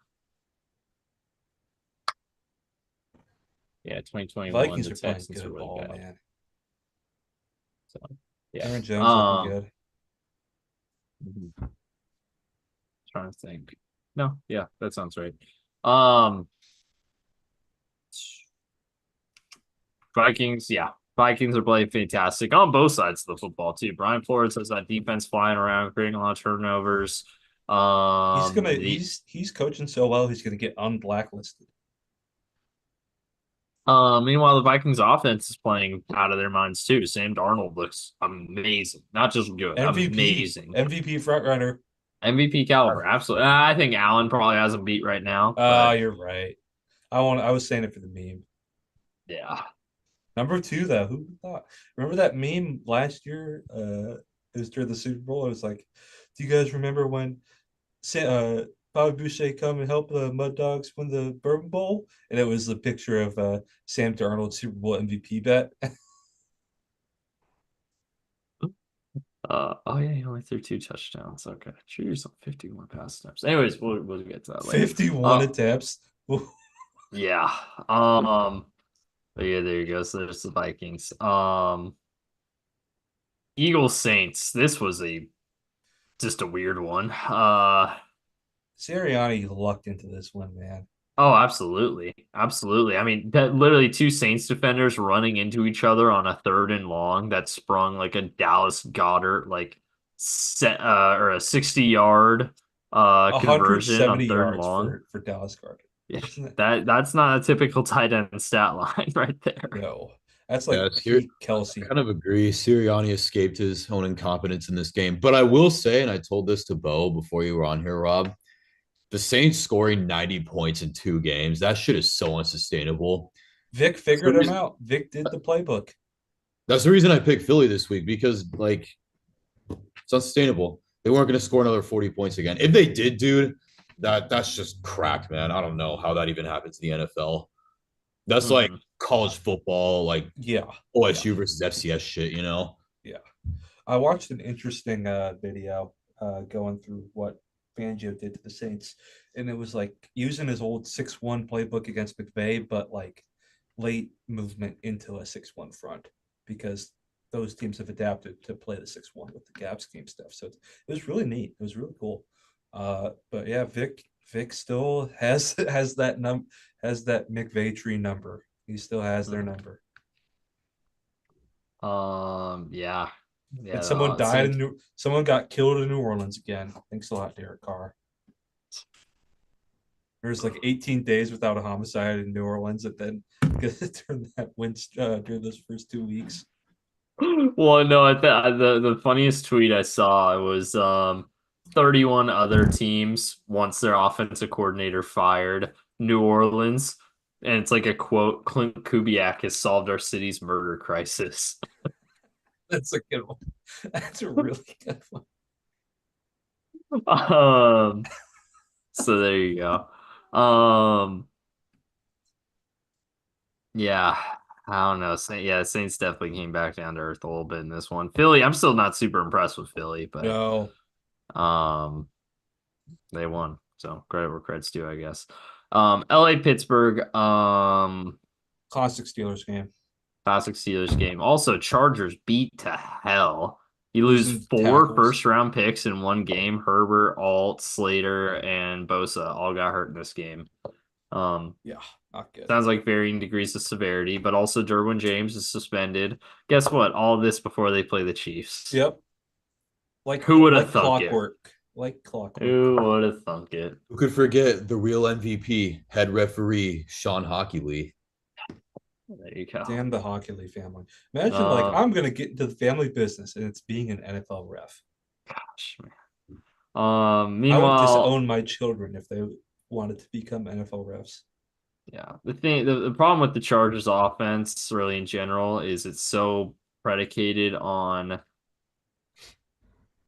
2021. Vikings The are playing Texans are good really ball, bad. man. So yeah. Aaron Jones looking good. Trying to think. No, yeah, that sounds right. Vikings, yeah. Vikings are playing fantastic on both sides of the football too. Brian Flores has that defense flying around, creating a lot of turnovers. He's coaching so well he's gonna get unblacklisted. Meanwhile, the Vikings offense is playing out of their minds too. Sam Darnold looks amazing. Not just good, amazing. MVP front runner. MVP caliber, absolutely. I think Allen probably has a beat right now. You're right. I was saying it for the meme. Yeah. Number 2 though, who thought? Remember that meme last year? It was during the Super Bowl. It was like, do you guys remember when Bobby Boucher come and help the Mud Dogs win the Bourbon Bowl? And it was the picture of Sam Darnold Super Bowl MVP bet. Oh yeah, he only threw 2 touchdowns. Okay, cheers on 51 pass attempts. Anyways, we'll get to that later. 51 attempts. Yeah. But yeah, there you go. So there's the Vikings. Eagles Saints. This was just a weird one. Sirianni lucked into this one, man. Oh, absolutely. Absolutely. I mean, that literally 2 Saints defenders running into each other on a 3rd and long that sprung like a Dallas Goddard like set or a 60-yard conversion on 3rd and long for Dallas Goddard. Yeah, that's not a typical tight end stat line right there. No, that's like Kelsey. I kind of agree. Sirianni escaped his own incompetence in this game, but I will say, and I told this to Beau before you were on here, Rob, the Saints scoring 90 points in 2 games, that shit is so unsustainable. Vic figured him out. Vic did the playbook. That's the reason I picked Philly this week because, like, it's unsustainable. They weren't going to score another 40 points again. If they did, dude, that's just cracked, man. I don't know how that even happens in the NFL. That's like college football, like OSU versus FCS shit, you know? Yeah. I watched an interesting video going through what Fangio did to the Saints, and it was like using his old 6-1 playbook against McVay, but like late movement into a 6-1 front because those teams have adapted to play the 6-1 with the gap scheme stuff. So it was really neat. It was really cool. But yeah, Vic still has that McVay tree number. He still has their number. Yeah. And someone died someone got killed in New Orleans again. Thanks a lot, Derek Carr. There's like 18 days without a homicide in New Orleans, and then during that during those first 2 weeks. Well, no, the funniest tweet I saw was 31 other teams once their offensive coordinator fired New Orleans, and it's like a quote: Clint Kubiak has solved our city's murder crisis. That's a good one. That's a really good one. So there you go. Yeah, I don't know. Saints definitely came back down to earth a little bit in this one. Philly, I'm still not super impressed with Philly, but no. They won. So credit where credit's due, I guess. LA Pittsburgh, classic Steelers game. Also, Chargers beat to hell You lose losing four tackles. first-round picks in one game. Herbert, Alt, Slater, and Bosa all got hurt in this game. Yeah, not good. Sounds like varying degrees of severity, but also Derwin James is suspended. Guess what? All this before they play the Chiefs. Yep. Who would have Like thunk it? clockwork. Like clockwork. Who would have thunk it? Who could forget the real MVP, head referee Sean Hockley? There you go. Damn the Hockley family. Imagine Um, I'm gonna get into the family business and it's being an NFL ref. Gosh, man. I would Meanwhile, disown my children if they wanted to become NFL refs. yeah, the problem with the Chargers offense, really in general, is it's so predicated on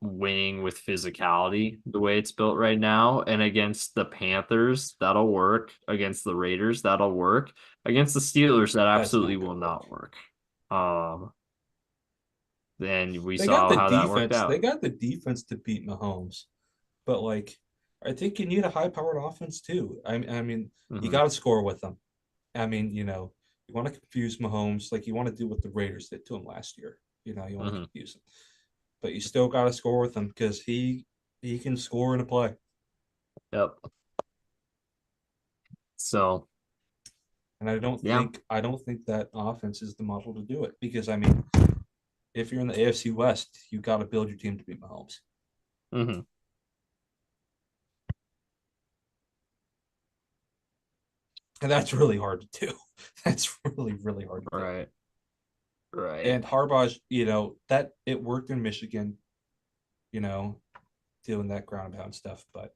winning with physicality the way it's built right now. And against the Panthers, that'll work. Against the Raiders, that'll work. Against the Steelers, that That's absolutely not gonna will work. not work. Then we They got saw the how that worked defense. They out. got the defense to beat Mahomes, but I think you need a high-powered offense too. I mean, you Mhm. got to score with them. I mean, you want to confuse Mahomes, like you want to do what the Raiders did to him last year. You want to Mhm. confuse him, but you still got to score with him because he can score in a play. Yep. So And yeah. I don't think that offense is the model to do it because I mean, if you're in the AFC West, you got to build your team to beat Mahomes. Mhm. And that's really hard to do. That's really hard to do. Right. Right. And Harbaugh's, that it worked in Michigan, you know, doing that ground and pound stuff, but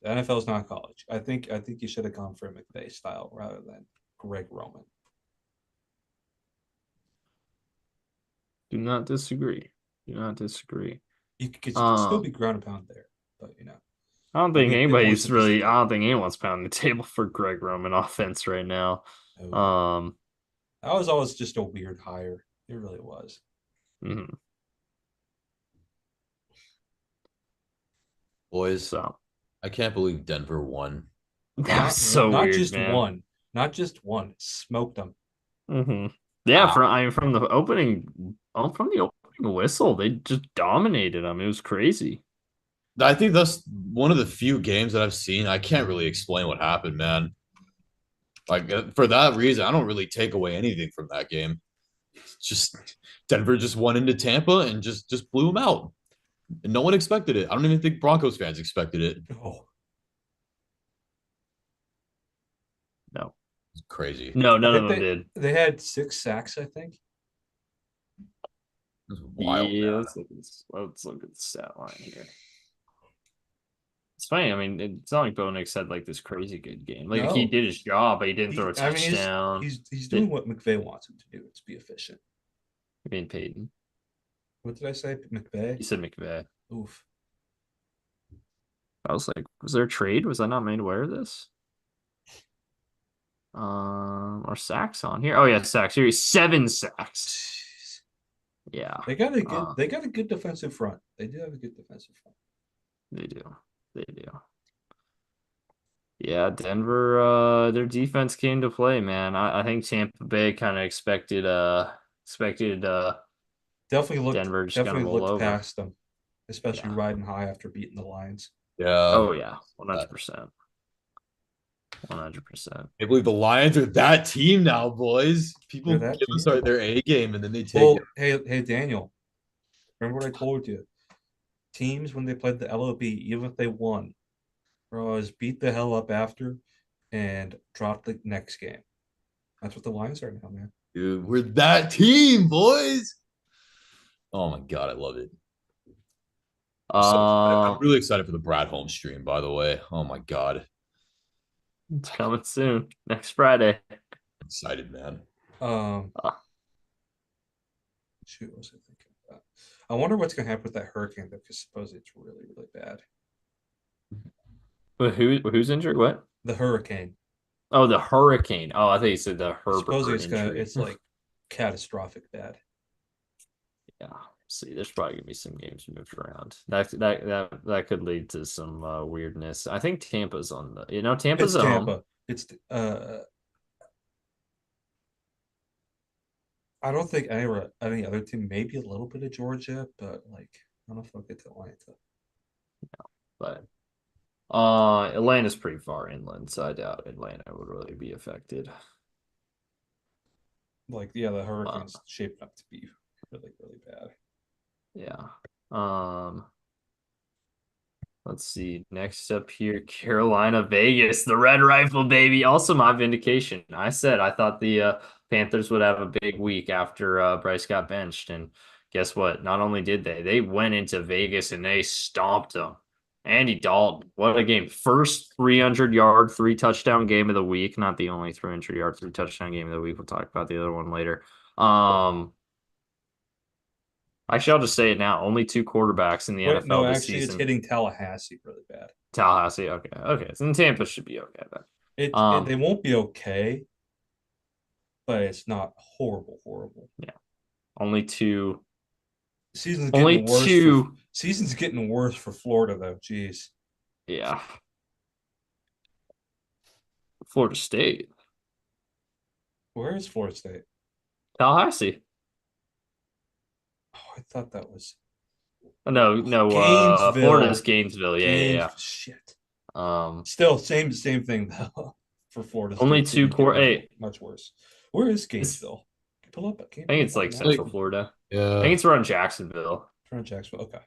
the NFL is not college. I think you should have gone for a McVay style rather than Greg Roman. Do not disagree. Do not disagree. Because you could still Um, be ground and pound there, but I don't it'd think be a bit more anybody's really. I sophisticated. don't think anyone's pounding the table for Greg Roman offense right now. Oh no, Um, that was always just a weird hire. It really was. mhm. Boys, So I can't believe Denver won. that was so Not weird, just man. one, not just one. Smoked them. Hmm. Yeah, Wow. from the from the opening whistle, they just dominated them. It was crazy. I think that's one of the few games that I've seen. I can't really explain what happened, man. Like for that reason, I don't really take away anything from that game. It's just Denver just went into Tampa and just blew them out. And no one expected it. I don't even think Broncos fans expected it. Oh, No, It's crazy. no, I none of think them did. they had 6 sacks. I think. It's wild, Yeah, man. let's look at the stat line here. It's funny. I mean, it's not like Bo Nix had like this crazy good game. Like he No, did his job, but he didn't throw a I mean, touchdown. he's doing Did what McVay wants him to do. It's be efficient. being paid. What did I say? McVay. You said McVay. Oof. I was like, was there a trade? Was I not made aware of this? Or sacks on here? Oh yeah, sacks. Here, 7 sacks. Jeez. Yeah. They got a good defensive front. They do have a good defensive front. They do. They do. Yeah, Denver, their defense came to play, man. I think Tampa Bay kind of expected Denver just gonna Definitely roll looked over. past them, especially Yeah. riding high after beating the Lions. Yeah. Oh yeah, 100%. 100%. I believe the Lions are that team now, boys. They're People that give us team. their A game and then they take it. Well, hey Daniel, remember what I told you? Teams when they played the LOB, even if they won, was beat the hell up after and dropped the next game. That's what the Lions are now, man. Dude, we're that team, boys. Oh my god, I love it. I'm so excited. I'm Um, really excited for the Brad Holmes stream, by the way. Oh my god. it's coming soon, next Friday. I'm excited, man. Um, Uh, shoot, what was I thinking about? I wonder what's gonna happen with that hurricane though, because supposedly it's really bad. but who's injured? What? The hurricane. Oh, the hurricane. Oh, I think you said the Supposedly Herbert injury. it's like catastrophic bad. Yeah. See, there's probably gonna be some games moved around. That could lead to some weirdness. I think Tampa's on the. Tampa's It's at home. Tampa. It's I don't think any other team, maybe a little bit of Georgia, but like I don't know if they'll get to Atlanta. But Atlanta's pretty far inland, so I doubt Atlanta would really be affected. Like, yeah, the Uh, Hurricanes shaping up to be really, really bad. yeah. Let's see. Next up here, Carolina, Vegas, the Red Rifle, baby. Also, my vindication. I said I thought the Panthers would have a big week after Bryce got benched, and guess what? Not only did they went into Vegas and they stomped them. Andy Dalton, what a game! First 300-yard, 3-touchdown game of the week. Not the only 300-yard, 3-touchdown game of the week. We'll talk about the other one later. I shall just say it now. Only two quarterbacks in the Wait, no, NFL this actually, it's season. hitting Tallahassee really bad. Tallahassee. Okay. Okay. So then Tampa should be okay then. They won't be okay, but it's not horrible, horrible. Yeah. Only two. Season's Only getting worse two. season's getting worse for Florida though. Jeez. Yeah. Florida State. Where is Florida State? Tallahassee. Oh, I thought that was No, Gainesville. Florida's Gainesville. Yeah. Shit. Um, Still same thing though for Florida State. only two core. Hey, much worse. Where is Gainesville? Pull up. I think it's like Central Florida. I Yeah. think it's around Jacksonville. From Jacksonville. Okay.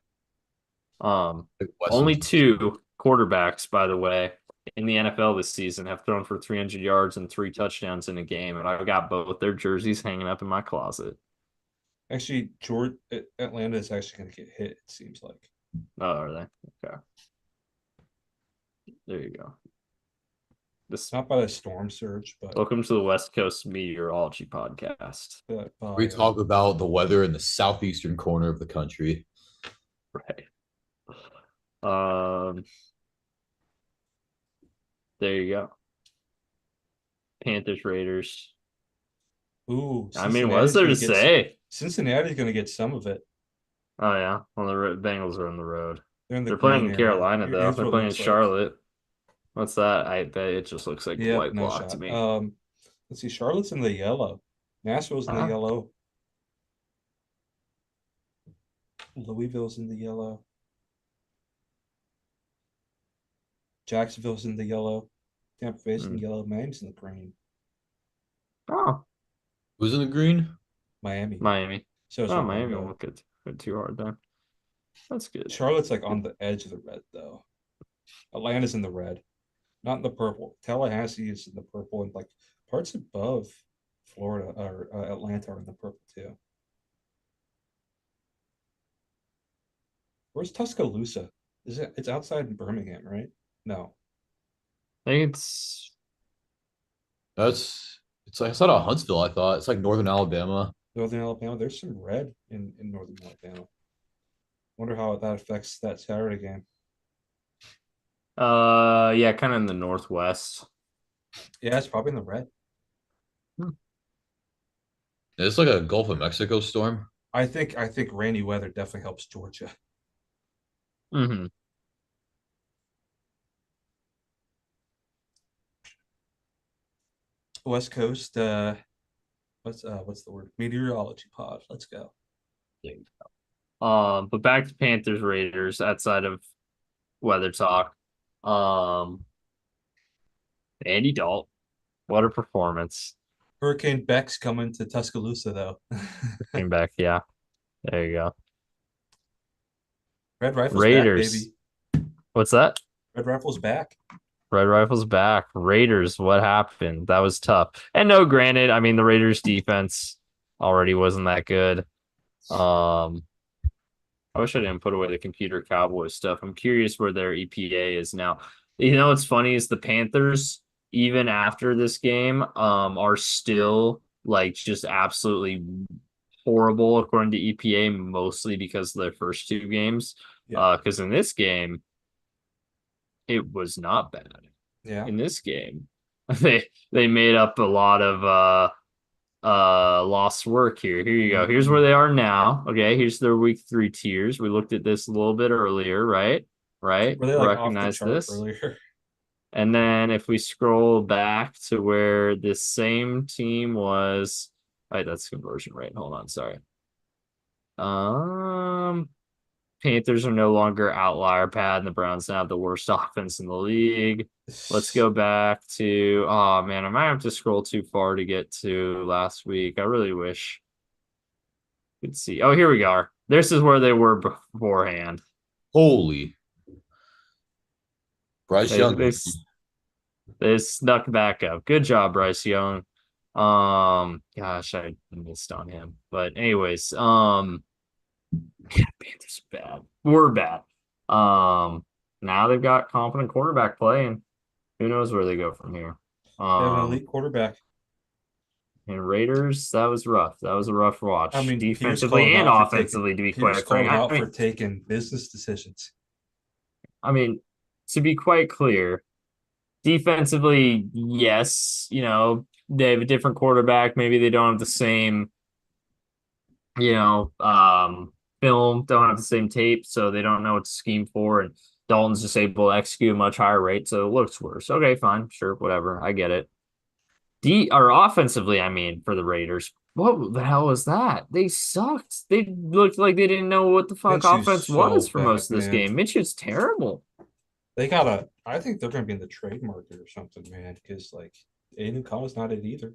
Only two quarterbacks, by the way, in the NFL this season have thrown for 300 yards and 3 touchdowns in a game, and I've got both their jerseys hanging up in my closet. Actually, Atlanta is actually going to get hit. It seems like. Oh, are they? Okay. There you go. This Not by the storm surge, but welcome to the West Coast Meteorology Podcast. We talk about the weather in the southeastern corner of the country. Right. There you go. Panthers, Raiders. Ooh, I mean, what's there to say? Cincinnati's going to get some of it. Oh yeah, well the Bengals are on the road. They're playing in Carolina though. Here's They're what it playing in looks like. Charlotte. What's that? I bet it just looks like Yep, white no block shot. to me. Let's see. Charlotte's in the yellow. Nashville's in the yellow. Louisville's in the yellow. Jacksonville's in the yellow. Tampa Bay's in the yellow. Miami's in the green. Oh, Who's in the green? Miami. So Miami won't get too hard then. That's good. Charlotte's like on the edge of the red though. Atlanta's in the red, not in the purple. Tallahassee is in the purple, and like parts above Florida or Atlanta are in the purple too. Where's Tuscaloosa? Is it? It's outside in Birmingham, right? No. I think It's like outside of Huntsville, I thought. It's like northern Alabama. Northern Alabama. There's some red in northern Alabama. Wonder how that affects that Saturday game. yeah, kind of in the northwest. Yeah, it's probably in the red. It's like a Gulf of Mexico storm. I think rainy weather definitely helps Georgia. Mm-hmm. West Coast, what's the word? Meteorology pod. Let's go. But back to Panthers Raiders outside of weather talk. Andy Dalton, what a performance. Hurricane Beck's coming to Tuscaloosa though. Came back, yeah. There you go. Red Rifle's Raiders. back, baby. What's that? Red Rifle's back. Red Rifle's back. Raiders, what happened? That was tough. And no, granted, I mean the Raiders defense already wasn't that good. I wish I didn't put away the computer Cowboys stuff. I'm curious where their EPA is now. You know what's funny is the Panthers, even after this game, are still like just absolutely horrible according to EPA, mostly because of their first two games. Because in this game, it was not bad. Yeah. In this game, they made up a lot of lost work here. Here you go. Here's where they are now. Okay, here's their week 3 tiers. We looked at this a little bit earlier, right? Were they like Recognize off the chart this. earlier? And then if we scroll back to where this same team was Right, that's conversion rate. Hold on, sorry. Um, Panthers are no longer outlier pad, and the Browns now have the worst offense in the league. Let's go back to, oh man, I might have to scroll too far to get to last week. I really wish we could see. Oh, here we are. This is where they were beforehand. Holy Bryce They Young. they they snuck back up. Good job, Bryce Young. Gosh, I missed on him. But anyways, Panthers are bad. We're bad. Now they've got confident quarterback play, and who knows where they go from here. They have an Um, elite quarterback. and Raiders, that was rough. That was a rough I watch, mean, defensively and offensively, to be Pierce quite called frank. him out for taking business decisions. I mean, to be quite clear, defensively, yes, they have a different quarterback. Maybe they don't have the same, you know, um, film, don't have the same tape, so they don't know what to scheme for. And Dalton's just able to execute a much higher rate, so it looks worse. Okay, fine, sure, whatever. I get it. Or offensively, I mean, for the Raiders, what the hell was that? They sucked. They looked like they didn't know what the fuck Minshew's offense so was for bad, most of this man. game. Mitch is terrible. I think they're gonna be in the trade market or something, man, because like Aiden Collins not it either.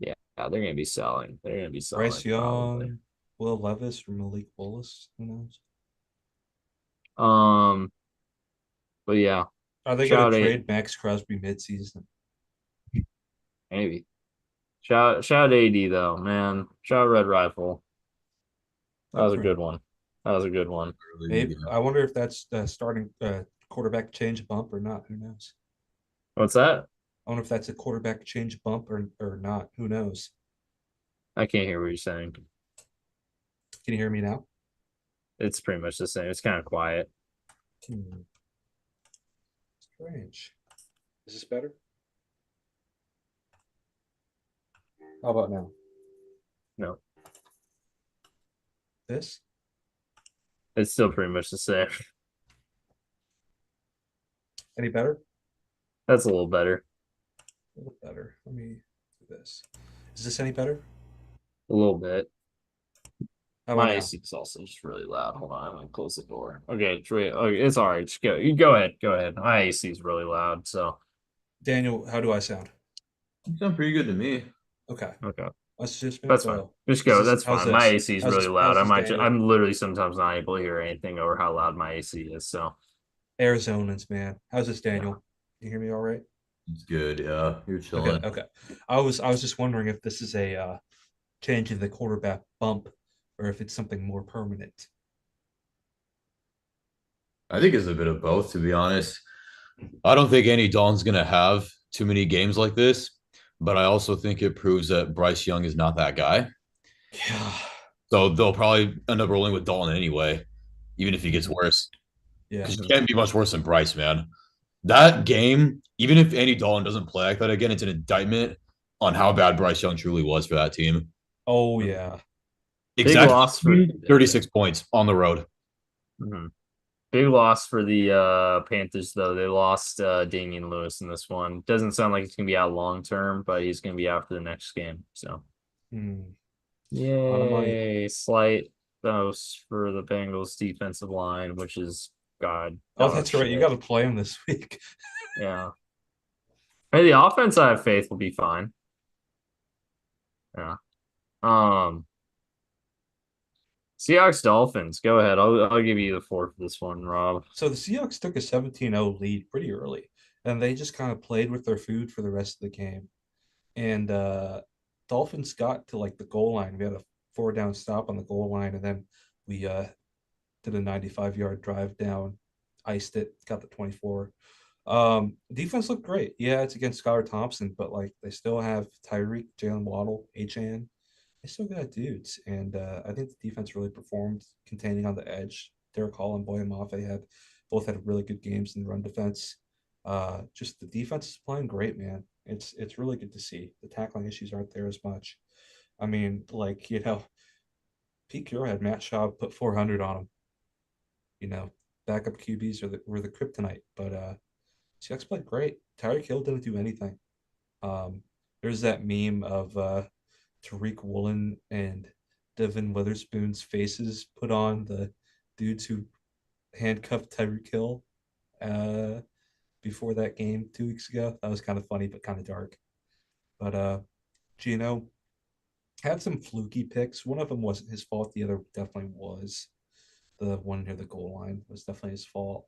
Yeah, they're gonna be selling. They're gonna be Bryce selling probably. Young, Will Levis from Malik Willis. Who knows? Um, but yeah, Are they gonna shout eight trade Max Crosby midseason? maybe. Shout AD though, man. Shout Red Rifle. That was That's a right. good one. That was a good one. Maybe I wonder if that's starting quarterback change bump or not. Who knows? What's that? I wonder if that's a quarterback change bump or not. Who knows? I can't hear what you're saying. Can you hear me now? It's pretty much the same. It's kind of quiet. Strange. Is this better? How about now? No, This? it's still pretty much the same. Any better? That's a little better. A little better. Let me do this. Is this any better? A little bit. How about My now? AC is also just really loud. Hold on, I'm gonna close the door. Okay, okay, it's all right. Just go. You go ahead. Go ahead. My AC is really loud, so Daniel, how do I sound? You sound pretty good to me. Okay. okay. Let's just That's fine. Beau. Just go. That's How's fine. My this? AC is really loud. How's this Daniel? I'm literally sometimes not able to hear anything over how loud my AC is. So Arizonans, man. How's this yeah. Daniel? You hear me all right? It's good. Yeah, you're Okay, chilling. okay. I was just wondering if this is a change in the quarterback bump or if it's something more permanent. I think it's a bit of both, to be honest. I don't think Andy Dalton's gonna have too many games like this, but I also think it proves that Bryce Young is not that guy. Yeah. So they'll probably end up rolling with Dalton anyway, even if he gets worse. Yeah. Because you can't be much worse than Bryce, man. That game, even if Andy Dalton doesn't play like that again, it's an indictment on how bad Bryce Young truly was for that team. Oh yeah. Big loss for Exactly 36 points on the road. Mhm. Big loss for the Panthers though. They lost Damian Lewis in this one. Doesn't sound like he's gonna be out long term, but he's gonna be out for the next game. So Hmm. A lot of money. yay, slight dose for the Bengals defensive line, which is God Oh, dog that's right. You shit. got to play him this week. Yeah. Hey, the offense I have faith will be fine. Yeah. Um Seahawks Dolphins. Go ahead. I'll give you the four for this one, Rob. So the Seahawks took a 17-0 lead pretty early, and they just kind of played with their food for the rest of the game. And Dolphins got to like the goal line. We had a 4 down stop on the goal line, and then we did a 95-yard drive down, iced it, got the 24. Defense looked great. Yeah, it's against Skylar Thompson, but like they still have Tyreek, Jalen Waddle, HN. They still got dudes, and I think the defense really performed, containing on the edge. Derek Hall and Boye Mafe had both had really good games in the run defense. Just the defense is playing great, man. It's really good to see. The tackling issues aren't there as much. I mean, like Pete Carroll had Matt Schaub put 400 on him. Backup QBs were the kryptonite, but Seahawks played great. Tyreek Hill didn't do anything. Um, there's that meme of Tariq Woolen and Devin Witherspoon's faces put on the dudes who handcuffed Tyreek Hill uh, before that game 2 weeks ago. That was kind of funny, but kind of dark. But Gino had some fluky picks. One of them wasn't his fault. The other definitely was. The one near the goal line was definitely his fault.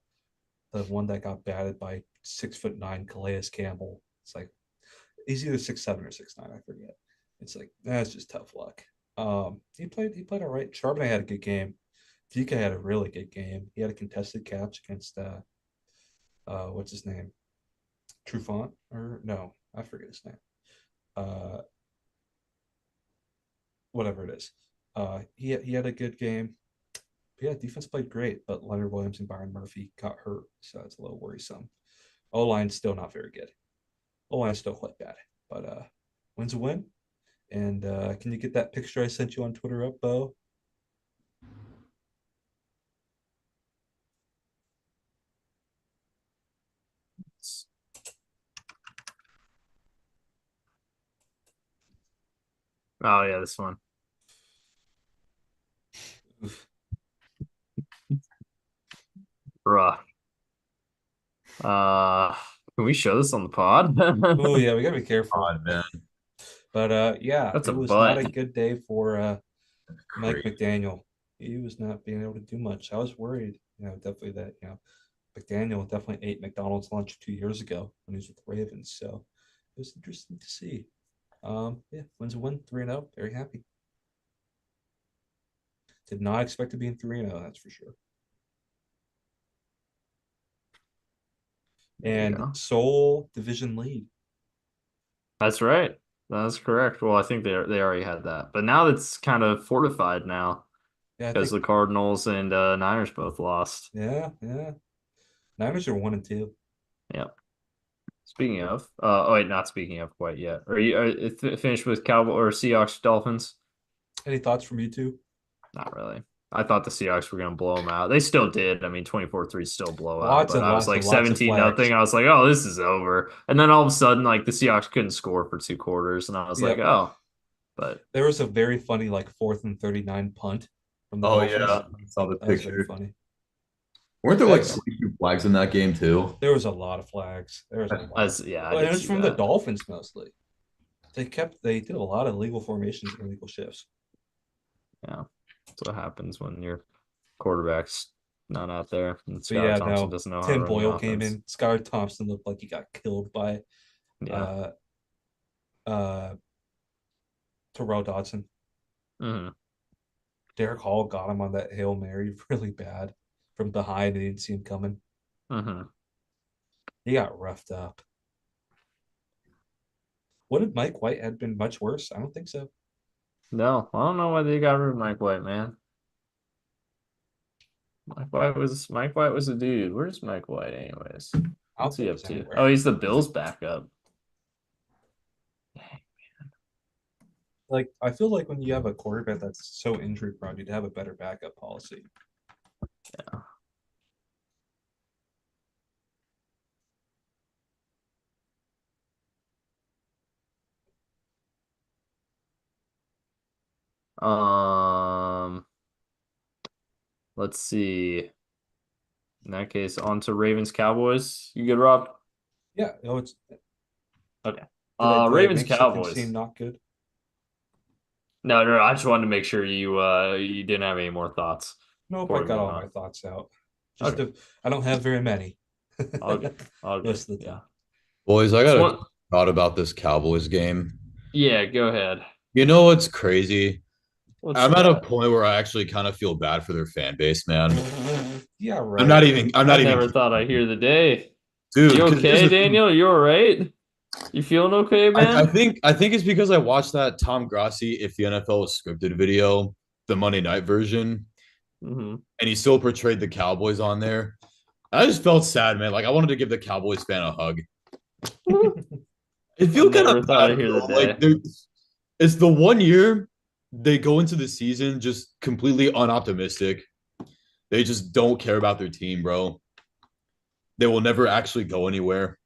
The one that got batted by 6'9" Calais Campbell. It's like he's either 6'7" or 6'9". I forget. It's like that's just tough luck. He played all right. Charbonnet had a good game. Dika had a really good game. He had a contested catch against what's his name? Trufant or no, I forget his name. Uh Whatever it is. He had a good game. But yeah, defense played great, but Leonard Williams and Byron Murphy got hurt, so it's a little worrisome. O line's still not very good. O line's still quite bad, but wins a win. And can you get that picture I sent you on Twitter up, Beau? Oh yeah, this one. Oof. Bruh. Can we show this on the pod? Oh yeah, we gotta be careful. God, man. But yeah, That's a it was not a butt. good day for Mike Crazy. McDaniel. He was not being able to do much. I was worried, definitely that McDaniel definitely ate McDonald's lunch 2 years ago when he was with the Ravens. So it was interesting to see. Yeah, wins a win, 3-0. Very happy. Did not expect to be in 3-0, that's for sure. There you And go. sole division lead. That's right. That's correct. Well, I think they already had that, but now it's kind of fortified now Yeah, I because think the Cardinals and Niners both lost. yeah. Niners are 1-2. Yep. Speaking of, oh wait, not speaking of quite yet. Are you finished with Cowboy or Seahawks Dolphins? Any thoughts from you two? Not really. I thought the Seahawks were going to blow them out. They still did. I mean, 24-3 still blowout, Lots but and I was lots like and lots of 17 nothing. flags. I was like, oh, this is over. And then all of a sudden, like the Seahawks couldn't score for 2 quarters, and I was like, Yep. oh, but There was a very funny like 4th and 39 punt from the Oh yeah, Dolphins. I saw the That was very picture. funny. Weren't there like That's 22 flags in that game too? There was a lot of flags. There was a lot. as yeah, I Well, and did it was see from the that. Dolphins mostly. They did a lot of legal formations and illegal shifts. Yeah, that's what happens when your quarterback's not out there and But Skylar yeah, Thompson no. doesn't know how to Tim run the Boyle came offense. in. Skylar Thompson looked like he got killed by Yeah. uh uh Terrell Dodson. Hmm. Derek Hall got him on that Hail Mary really bad from behind and he didn't see him coming. Hmm. He got roughed up. What if Mike White had been much worse? I don't think so. No, I don't know why they got rid of Mike White, man. Mike White was a dude. Where's Mike White, anyways? I don't What's he think up he's to? anywhere. Oh, he's the Bills backup. Like I feel like when you have a quarterback that's so injury prone, you'd have a better backup policy. Yeah. Um, let's see. In that case, on to Ravens Cowboys. You good, Rob? Yeah, no, it's Okay. did I Ravens make something seem Cowboys. not good? No, no, I just wanted to make sure you didn't have any more thoughts Nope, before I we got move all my on. thoughts out. Okay. I don't have very many. All good. All good. Most of the Yeah. time. Boys, I It's got a one. thought about this Cowboys game. Yeah, go ahead. You know what's crazy? What's I'm at a that? point where I actually kind of feel bad for their fan base, man. Yeah, I'm right. not even I'm I not even never kidding, thought I'd hear the day. dude, You because here's okay, the thing. Daniel? You all right? You feeling okay, I man? think I think it's because I watched that Tom Grassi if the NFL was scripted video, the Monday night version, Mm-hmm. and he still portrayed the Cowboys on there. I just felt sad, man. Like I wanted to give the Cowboys fan a hug. I I feel kind of never thought bad, I'd hear the bro. Like day. it's the one year they go into the season just completely unoptimistic. They just don't care about their team, bro. They will never actually go anywhere.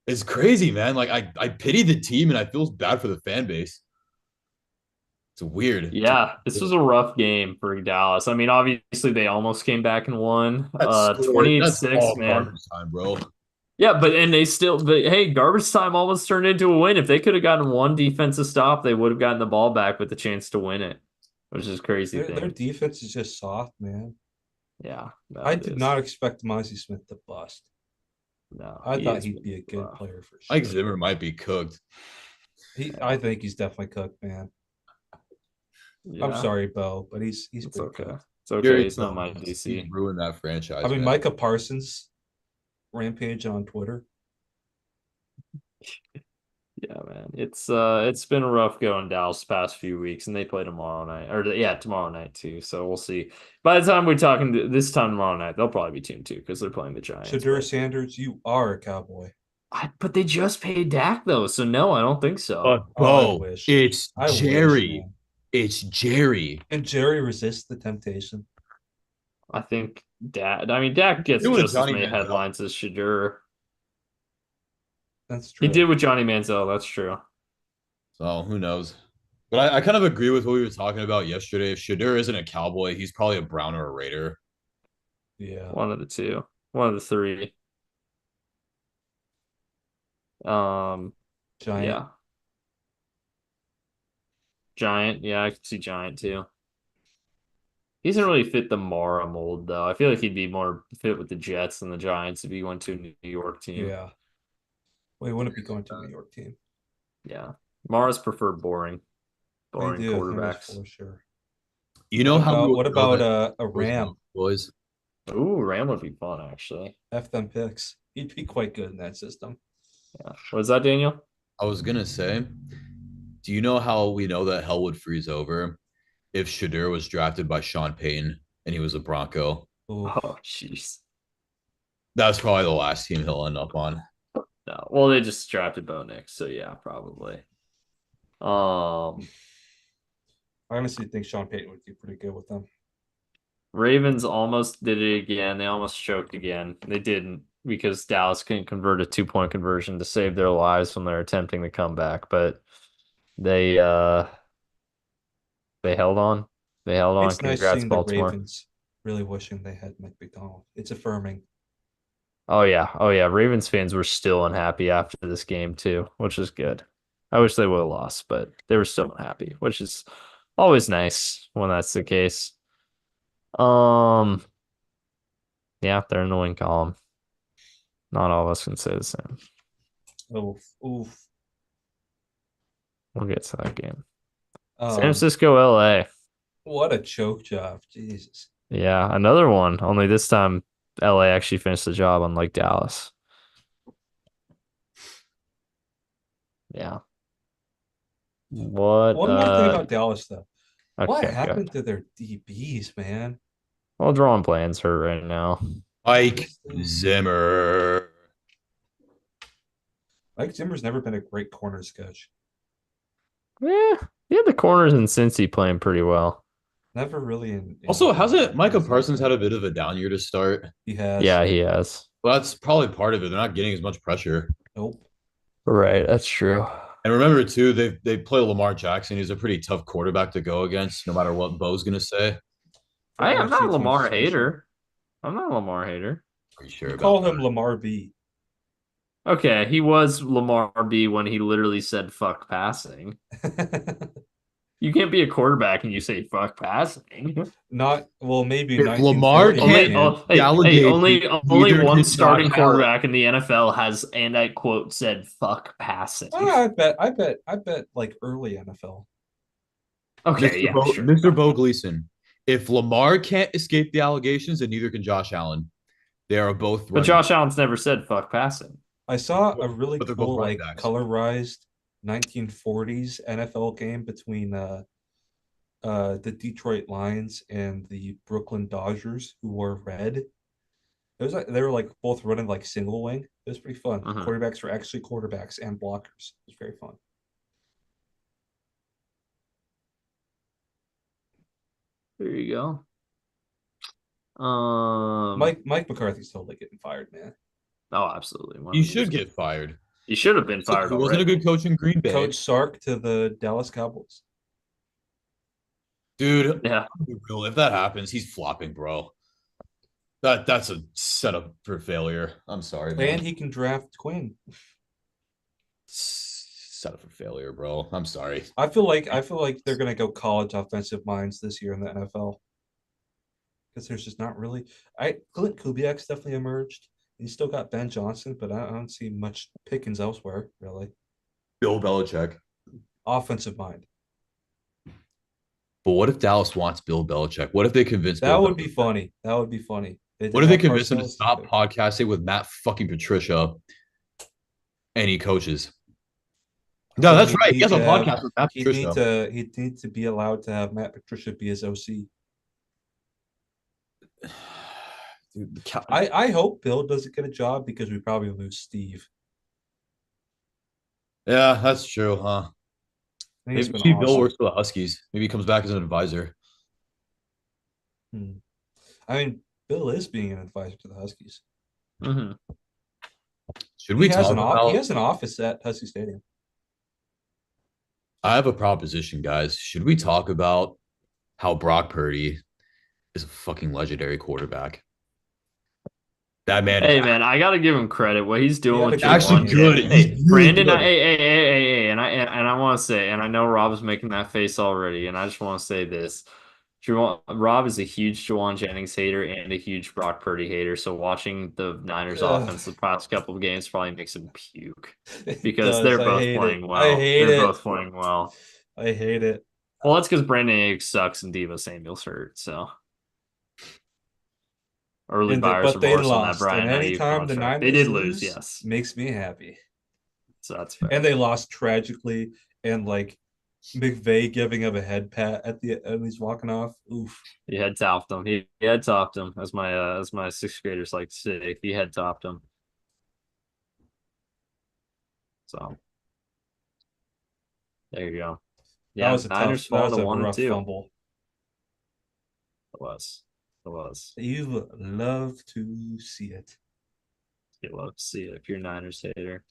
It's crazy, man. Like I pity the team and I feel bad for the fan base. It's weird. Yeah, this was a rough game for Dallas. I mean, obviously they almost came back and won. That's 28-6, all man. garbage time, bro. Yeah, but hey, garbage time almost turned into a win. If they could have gotten one defensive stop, they would have gotten the ball back with the chance to win it, which is a crazy Their thing. defense is just soft, man. Yeah, no, I it did is. not expect Mozzie Smith to bust. No, I he thought has he'd been be a good rough. player for Mike sure. Zimmer might be cooked. I think he's definitely cooked, man. I'm Yeah, sorry, Beau, but he's it's pretty okay. cooked. It's okay. Jerry He's not my Jones, he's DC. ruined that I franchise, mean, man. Micah Parsons rampage on Twitter. Yeah, man. It's been rough going Dallas past few weeks, and they play tomorrow night. Yeah, tomorrow night too. So we'll see. By the time we're talking this time tomorrow night, they'll probably be 2-2 because they're playing the Giants. Shadur Sanders, you are a cowboy. But they just paid Dak though, so no, I don't think so. But Oh, I Bo, wish. it's I wish, Jerry. man. It's Jerry. And Jerry resists the temptation. I think Dak. I mean, Dak gets Do with just as Johnny many Manziel. headlines as Shadur. That's He true. did with Johnny Manziel. That's true. So who knows? But I kind of agree with what we were talking about yesterday. If Shadur isn't a Cowboy, he's probably a Brown or a Raider. Yeah. One of the two. One of the three. Giant. Yeah. Giant. Yeah, I could see Giant too. He doesn't really fit the Mara mold, though. I feel like he'd be more fit with the Jets than the Giants if he went to a New York team. Yeah. Well, he wouldn't be going to a New York team. Yeah. Mara's prefer boring They do. That is quarterbacks. for sure. You know how we What would know about that a those Ram? boys? Ooh, Ram would be fun, actually. F them picks. He'd be quite good in that system. Yeah. What's that, Daniel? I was gonna say, do you know how we know that hell would freeze over if Shadur was drafted by Sean Payton and he was a Bronco? Oof. Oh, jeez. That's probably the last team he'll end up on. No. Well, they just drafted Bo Nix, so yeah, probably. I honestly think Sean Payton would do pretty good with them. Ravens almost did it again. They almost choked again. They didn't because Dallas couldn't convert a 2-point conversion to save their lives when they're attempting to come back. But they they held on. They held on. It's nice Congrats, seeing the Baltimore. Ravens really wishing they had Mike McDonald. It's affirming. Oh yeah. Oh yeah. Ravens fans were still unhappy after this game too, which is good. I wish they would have lost, but they were still unhappy, which is always nice when that's the case. Um, yeah, they're in the win column. Not all of us can say the same. Oof. Oof. We'll get to that game. San Um, Francisco, LA. what a choke job. Jesus. Yeah, another one. Only this time LA actually finished the job, unlike Dallas. Yeah. What One more thing about Dallas, though. What okay, happened good. to their DBs, man? Well, drawing plans hurt right now. Mike Zimmer. Mike Zimmer's never been a great corners coach. Yeah, he had the corners in Cincy playing pretty well. Never really Also, hasn't Micah Parsons had a bit of a down year to start? He has. Yeah, he has. Well, that's probably part of it. They're not getting as much pressure. Nope. Right, that's true. And remember too, they play Lamar Jackson. He's a pretty tough quarterback to go against, no matter what Bo's gonna say. I'm not a NFC Lamar teams, for sure. hater. I'm not a Lamar hater. Pretty sure You about call that. him Lamar B. Okay, he was Lamar B when he literally said fuck passing. You can't be a quarterback and you say fuck passing. Not well, maybe If Lamar 1940 Only, can't oh, hey, delegate, only he only either one did starting not have- quarterback in the NFL has, and I quote, said fuck passing. I bet like early NFL. Okay, yeah, sure. Mr. Bo Gleason. If Lamar can't escape the allegations, then neither can Josh Allen. They are both But running. Josh Allen's never said fuck passing. I saw a really But they're both cool running like backs. colorized 1940s NFL game between the Detroit Lions and the Brooklyn Dodgers, who wore red. It was like they were like both running like single wing. It was pretty fun. Mhm. Quarterbacks were actually quarterbacks and blockers. It was very fun. There you go. Mike McCarthy's totally getting fired, man. Oh, absolutely. He should get fired. He should have been fired He wasn't a already. good coach in Green Bay. Coach Sark to the Dallas Cowboys. Dude, Yeah. real. If that happens, he's flopping, bro. That's a setup for failure. I'm sorry, man. And he can draft Quinn. Setup for failure, bro. I'm sorry. I feel like they're gonna go college offensive minds this year in the NFL because there's just not really. I Clint Kubiak's definitely emerged. He's still got Ben Johnson, but I don't see much pickings elsewhere really. Bill Belichick. Offensive mind. But what if Dallas wants Bill Belichick? What if they convince That Bill would be Belichick? funny. That would be funny. They What did if they have convince him to Parcells. stop podcasting with Matt fucking Patricia and he coaches? No, So that's he'd right. He need has a to have podcast with Matt Patricia. he'd need to be allowed to have Matt Patricia be his OC. Dude, I hope Bill doesn't get a job because we probably lose Steve. yeah, that's true, huh? I think it's been Maybe Bill awesome. works for the Huskies. Maybe he comes back as an advisor. Hmm. I mean, Bill is being an advisor to the Huskies. Hmm. Should we talk He about? has an office at Husky Stadium. I have a proposition, guys. Should we talk about how Brock Purdy is a fucking legendary quarterback? That man is Hey man, I gotta give him credit. What he's He doing had a with good actually game. Jawan good. Jennings. He's Hey, really Brandon, good. and I want to say, and I know Rob is making that face already, and I just want to say this. Rob is a huge Jawan Jennings hater and a huge Brock Purdy hater. So watching the Niners Ugh. offense the past couple of games probably makes him puke It because does. they're I both hate it. playing I well. hate They're it. both playing well. I hate it. Well, that's because Brandon Ayuk sucks and Devo Samuel's hurt. So early buyer's But they remorse on that lost. And Brian Ayuk anytime the contract. They Niners did lose, lose, yes. makes me happy. So that's And fair. they lost tragically. And like McVay giving him a head pat at the end, he's walking off. Oof. He head topped him. He head topped him, as my sixth graders like to say. He head topped him. So there you go. Yeah, Niners That fall was to a 1 and rough 2. fumble. It was. It was. You love to see it. You love to see it if you're a Niners hater.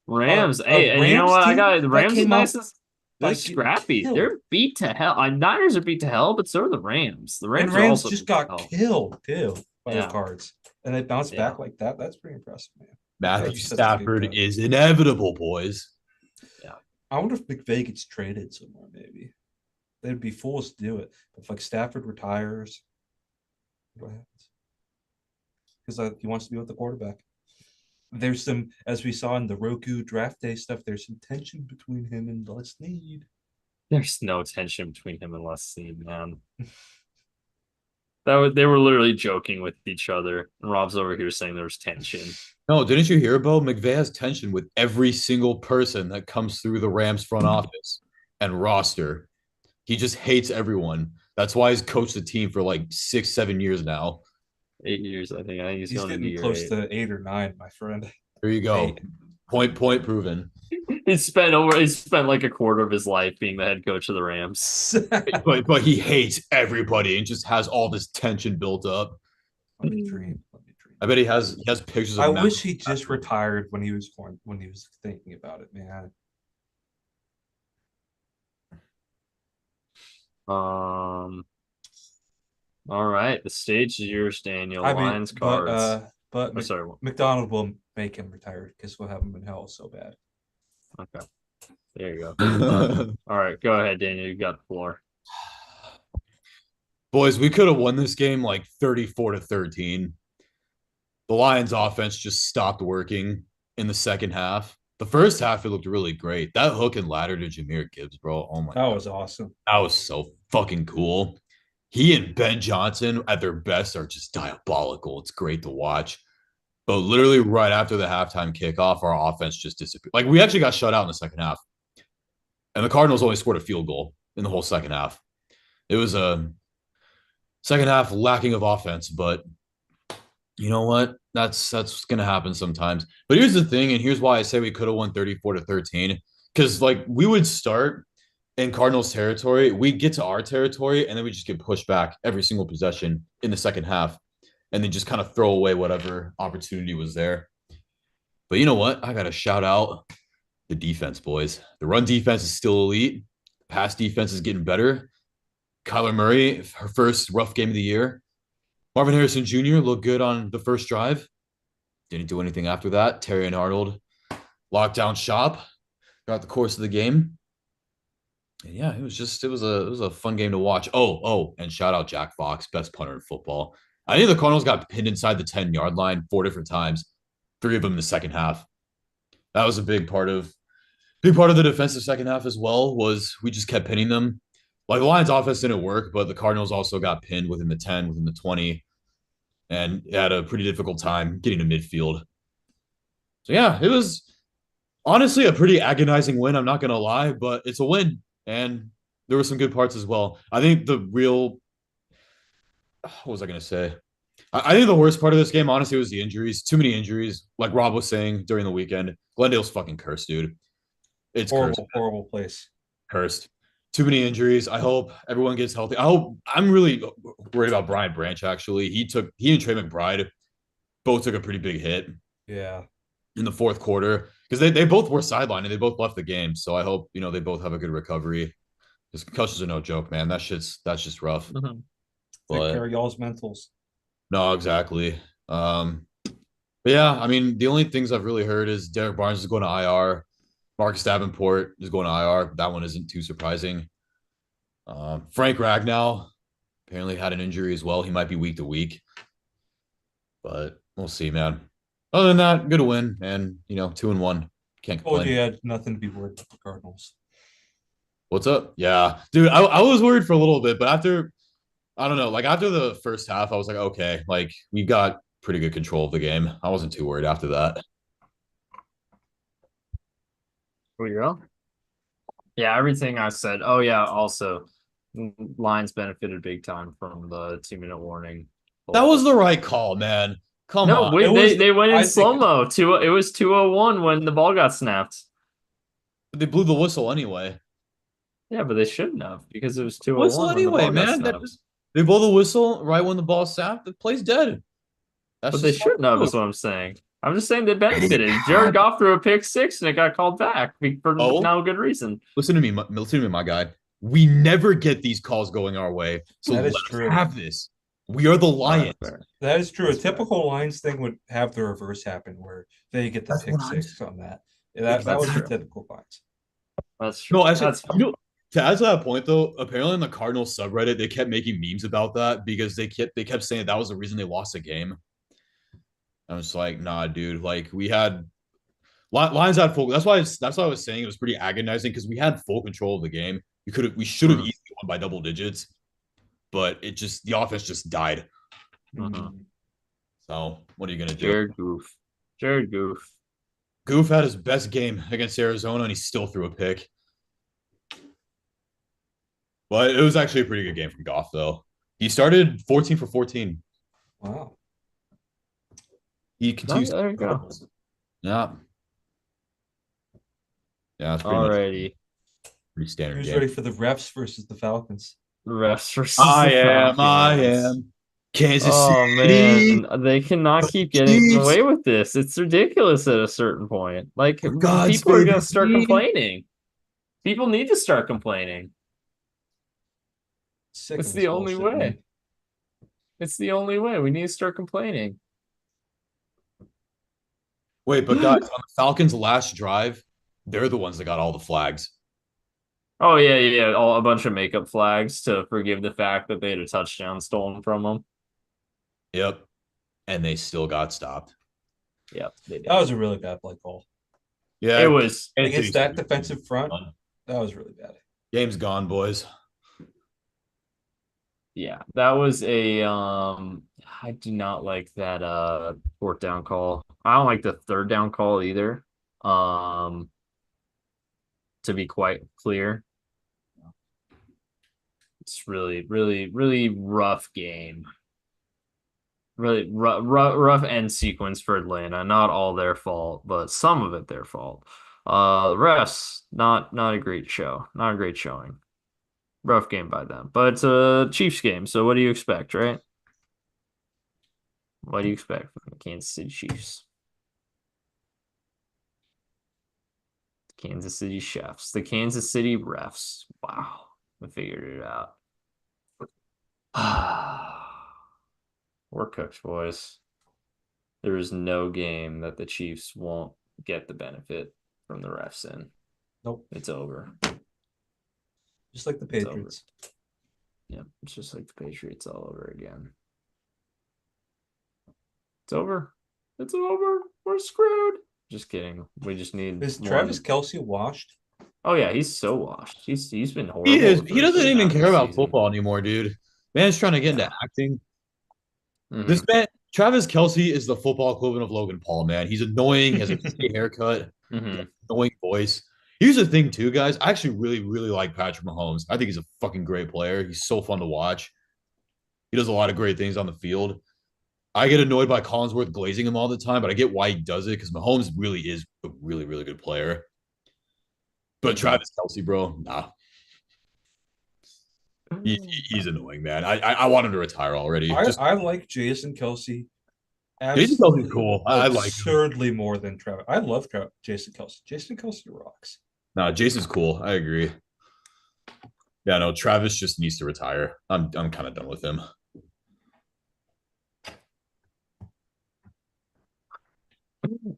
Rams, A hey, and you know Rams what? I team got the that Rams are came off nicest. They're by getting scrappy. killed. They're beat to hell. Niners are beat to hell, but so are the Rams. The And Rams are Rams also just beat to got hell. killed too by the Yeah. Cards. And they bounced Yeah. back like that. That's pretty impressive, man. Matthew That's such a big Stafford cut. is inevitable, boys. I wonder if McVay gets traded somewhere, maybe. They'd be fools to do it. But if like Stafford retires, what happens? Because he wants to be with the quarterback. There's some, as we saw in the Roku draft day stuff, there's some tension between him and Les Snead. There's no tension between him and Les Snead, man. They were literally joking with each other. And Rob's over here saying there's tension. No, didn't you hear, Bo? McVay has tension with every single person that comes through the Rams front office and roster. He just hates everyone. That's why he's coached the team for like 6, 7 years now. 8 years, I think. I think he's He's going to getting year close 8. to 8 or 9, my friend. There you go. 8. Point proven. He spent like a quarter of his life being the head coach of the Rams. But he hates everybody and just has all this tension built up. Let me dream. I bet he has pictures of I Matt wish he just Stafford. retired when he was thinking about it, man. All right, the stage is yours, Daniel. Lions cards. But sorry. McDonald will make him retire because we'll have him in hell so bad. Okay, there you go. All right, go ahead, Daniel. You got the floor. Boys, we could have won this game like 34-13. The Lions offense just stopped working in the second half. The first half, it looked really great. That hook and ladder to Jahmyr Gibbs, bro. Oh my That God. was awesome. That was so fucking cool. He and Ben Johnson at their best are just diabolical. It's great to watch. But literally right after the halftime kickoff, our offense just disappeared. Like we actually got shut out in the second half. And the Cardinals only scored a field goal in the whole second half. It was a second half lacking of offense, but you know what? That's gonna happen sometimes. But here's the thing, and here's why I say we could have won 34-13. Because like we would start in Cardinals territory, we get to our territory, and then we just get pushed back every single possession in the second half, and then just kind of throw away whatever opportunity was there. But you know what? I gotta shout out the defense, boys. The run defense is still elite. The pass defense is getting better. Kyler Murray, her first rough game of the year. Marvin Harrison Jr. looked good on the first drive. Didn't do anything after that. Terry and Arnold locked down shop throughout the course of the game. And yeah, it was a fun game to watch. And shout out Jack Fox, best punter in football. I think the Cardinals got pinned inside the 10-yard line 4 different times, 3 of them in the second half. That was a big part of the defensive second half as well. Was we just kept pinning them. Like the Lions' offense didn't work, but the Cardinals also got pinned within the 10, within the 20, and had a pretty difficult time getting to midfield. So yeah, it was honestly a pretty agonizing win. I'm not gonna lie, but it's a win, and there were some good parts as well. I think the real what was I gonna say? I think the worst part of this game, honestly, was the injuries. Too many injuries. Like Rob was saying during the weekend, Glendale's fucking cursed, dude. It's cursed. Horrible place. Cursed. Too many injuries. I hope everyone gets healthy. I'm really worried about Brian Branch. Actually, he and Trey McBride both took a pretty big hit Yeah. in the fourth quarter because they both were sidelined and they both left the game. So I hope they both have a good recovery. Because concussions are no joke, man. That's just rough. Mhm. Take But care of y'all's mentals. no, exactly. But yeah, I mean, the only things I've really heard is Derek Barnes is going to IR. Marcus Davenport is going to IR. That one isn't too surprising. Frank Ragnow apparently had an injury as well. He might be week to week, but we'll see, man. Other than that, good win, and 2-1. Can't Told complain. you had nothing to be worried about the Cardinals. What's up? Yeah, dude, I was worried for a little bit, but after I don't know, like after the first half, I was like, okay, like we got pretty good control of the game. I wasn't too worried after that. There we go. Yeah, everything I said. Oh yeah, also Lions benefited big time from the 2-minute warning. That was the right call, man. Come No, on. wait, they went in I slow think- mo. It was 2:01 when the ball got snapped. They blew the whistle anyway. Yeah, but they shouldn't have because it was Whistle 2:01 when the anyway, ball got man. snapped. They blow the whistle right when the ball snapped. The play's dead. That's But they just how shouldn't have, it is goes. what I'm saying. I'm just saying they benefited. Jared Goff threw a pick six and it got called back for Oh, no good reason. listen to me, my guy. We never get these calls going our way. So That is let's true. have this. We are the Lions. Fair. That is true. That's A typical Lions thing would have the reverse happen where they get the That's pick what I'm six on that. Yeah, that That's would be true. typical Lions. That's true. No, actually, That's to add to that point though, apparently in the Cardinals subreddit, they kept making memes about that because they kept saying that was the reason they lost the game. I was like, nah, dude. Like we had Lions had full. That's why I was saying it was pretty agonizing because we had full control of the game. We should have easily won by double digits, but the offense just died. Mhm. So what are you gonna do? Jared Goof. Jared Goof. Goof had his best game against Arizona and he still threw a pick. But it was actually a pretty good game from Goff though. He started 14 for 14. Wow. He continues. There you go. Yeah. Yeah, it's Alrighty. pretty standard Who's game. ready for the refs versus the Falcons? Refs versus I the am. Falcons. Kansas Oh City. man, they cannot keep getting away with this. It's ridiculous at a certain point. Like For God's people are gonna start baby. complaining. People need to start complaining. Sick It's of the this only bullshit, way. man. It's the only way. We need to start complaining. Wait, but guys, on the Falcons' last drive, they're the ones that got all the flags. Oh yeah. A bunch of makeup flags to forgive the fact that they had a touchdown stolen from them. Yep. And they still got stopped. Yep, they did. That was a really bad play call. Yeah. It was Against that defensive front, that was really bad. Game's gone, boys. yeah, that was a I do not like that fourth down call. I don't like the third down call either. To be quite clear. It's really rough game. Really rough end sequence for Atlanta. Not all their fault, but some of it their fault. Refs, not a great show. Not a great showing. Rough game by them. But it's a Chiefs game, so what do you expect, right? What do you expect from the Kansas City Chiefs? Kansas City Chefs. The Kansas City refs. Wow. I figured it out. We're cooked, boys. There is no game that the Chiefs won't get the benefit from the refs in. Nope. It's over. Just like the It's over. Patriots. Yeah, it's just like the Patriots all over again. It's over. It's over. We're screwed. Just kidding. We just need Is one. Travis Kelce washed? Oh yeah, he's so washed. He's been horrible. He is. the He first doesn't even half of care the about season. football anymore, dude. Man's trying to get into Yeah. acting. This Mhm. man, Travis Kelce, is the football equivalent of Logan Paul, man. He's annoying. He has a shitty haircut, Mhm. annoying voice. Here's the thing, too, guys. I actually really, really like Patrick Mahomes. I think he's a fucking great player. He's so fun to watch. He does a lot of great things on the field. I get annoyed by Collinsworth glazing him all the time, but I get why he does it because Mahomes really is a really, really good player. But Travis Kelce, bro, nah. He's annoying, man. I want him to retire already. Just I like Jason Kelce Jason Kelsey's absolutely cool. I like him. absurdly more than Travis. I love Jason Kelce. Jason Kelce rocks. No, Jason's cool. I agree. Yeah, no, Travis just needs to retire. I'm kind of done with him.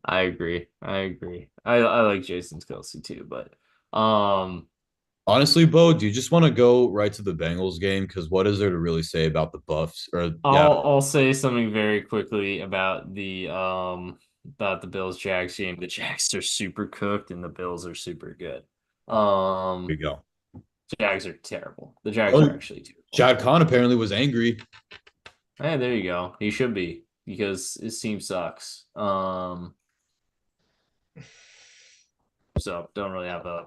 I agree. I like Jason's Kelsey too, but um Honestly, Beau, do you just want to go right to the Bengals game? Because what is there to really say about the Buffs? Or yeah, I'll say something very quickly about the Bills Jags game. The Jags are super cooked and the Bills are super good. here we go. Jags are terrible. The Jags are Oh, actually terrible. Chad Khan apparently was angry. Hey, there you go. He should be because his team sucks. So don't really have a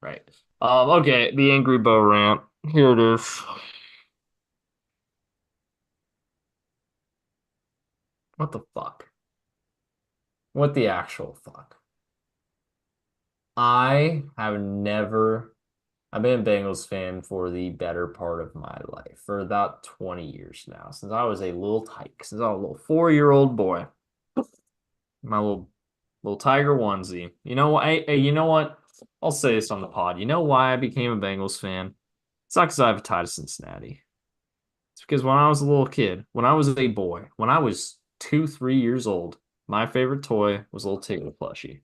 right. Okay, the Angry Bow rant. Here it is. What the fuck? What the actual fuck? I have never I've been a Bengals fan for the better part of my life, for about 20 years now, since I was a little tyke, since I was a little 4-year-old boy. My little tiger onesie. You know what? Hey, you know what? I'll say this on the pod. You know why I became a Bengals fan? It's not because I have a tie to Cincinnati. It's because when I was a little kid, when I was a boy, when I was 2, 3 years old, my favorite toy was a little Tigger plushie.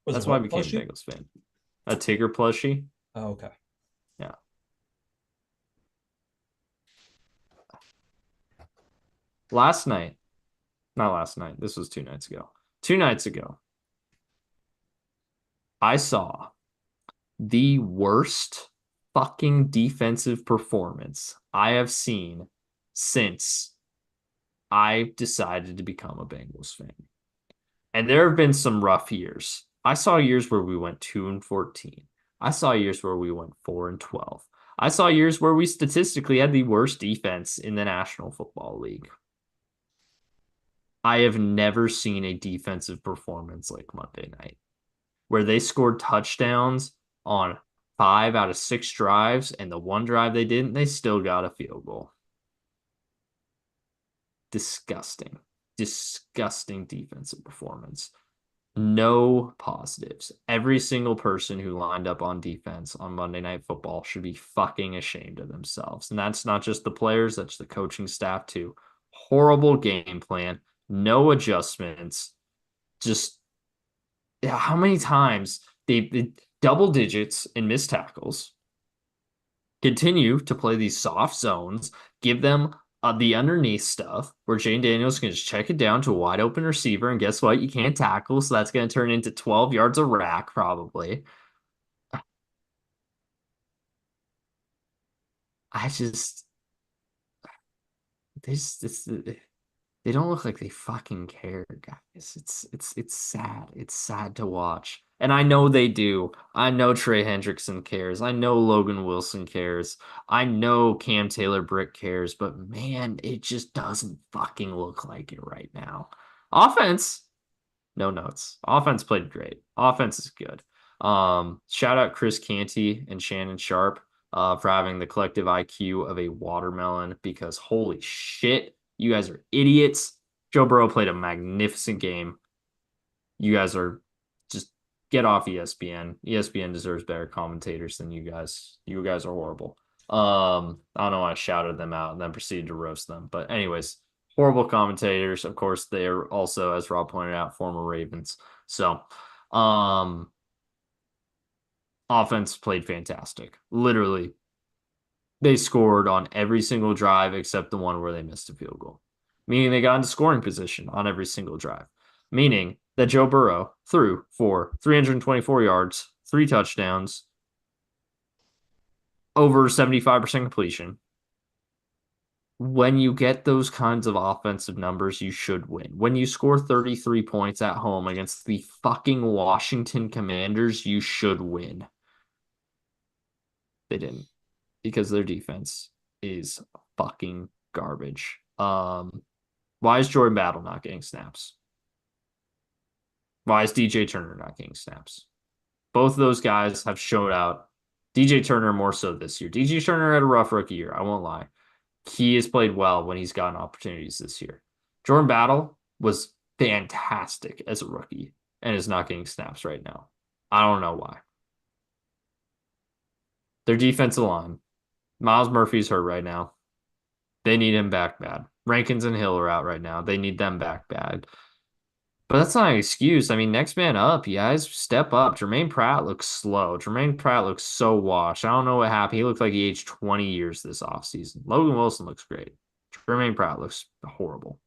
Was it That's why I what became a plushie? Bengals fan. A Tigger plushie. Oh, okay. Yeah. Last night, not last night, this was 2 nights ago. 2 nights ago, I saw the worst fucking defensive performance I have seen since I decided to become a Bengals fan. And there have been some rough years. I saw years where we went 2-14. I saw years where we went 4-12. I saw years where we statistically had the worst defense in the National Football League. I have never seen a defensive performance like Monday night, where they scored touchdowns on 5 out of 6 drives, and the one drive they didn't, they still got a field goal. Disgusting. Disgusting defensive performance. No positives. Every single person who lined up on defense on Monday Night Football should be fucking ashamed of themselves. And that's not just the players, that's the coaching staff too. Horrible game plan, no adjustments. Just yeah, how many times they double digits in missed tackles, continue to play these soft zones, give them the underneath stuff where Jane Daniels can just check it down to a wide open receiver, and guess what? You can't tackle, so that's going to turn into 12 yards of rack probably. I just they just they don't look like they fucking care, guys. It's sad. It's sad to watch. And I know they do. I know Trey Hendrickson cares. I know Logan Wilson cares. I know Cam Taylor Brick cares, but man, it just doesn't fucking look like it right now. Offense, no notes. Offense played great. Offense is good. Shout out Chris Canty and Shannon Sharp for having the collective IQ of a watermelon because holy shit, you guys are idiots. Joe Burrow played a magnificent game. You guys are just get off ESPN. ESPN deserves better commentators than you guys. You guys are horrible. I don't know why I shouted them out and then proceeded to roast them. But anyways, horrible commentators. Of course, they are also, as Rob pointed out, former Ravens. So, offense played fantastic. Literally, they scored on every single drive except the one where they missed a field goal, meaning they got into scoring position on every single drive, meaning that Joe Burrow threw for 324 yards, 3 touchdowns, over 75% completion. When you get those kinds of offensive numbers, you should win. When you score 33 points at home against the fucking Washington Commanders, you should win. They didn't, because their defense is fucking garbage. Why is Jordan Battle not getting snaps? Why is DJ Turner not getting snaps? Both of those guys have showed out. DJ Turner more so this year. DJ Turner had a rough rookie year. I won't lie. He has played well when he's gotten opportunities this year. Jordan Battle was fantastic as a rookie and is not getting snaps right now. I don't know why. Their defensive line. Miles Murphy's hurt right now. They need him back bad. Rankins and Hill are out right now. They need them back bad. But that's not an excuse. I mean, next man up. You guys step up. Jermaine Pratt looks slow. Jermaine Pratt looks so washed. I don't know what happened. He looked like he aged 20 years this offseason. Logan Wilson looks great. Jermaine Pratt looks horrible.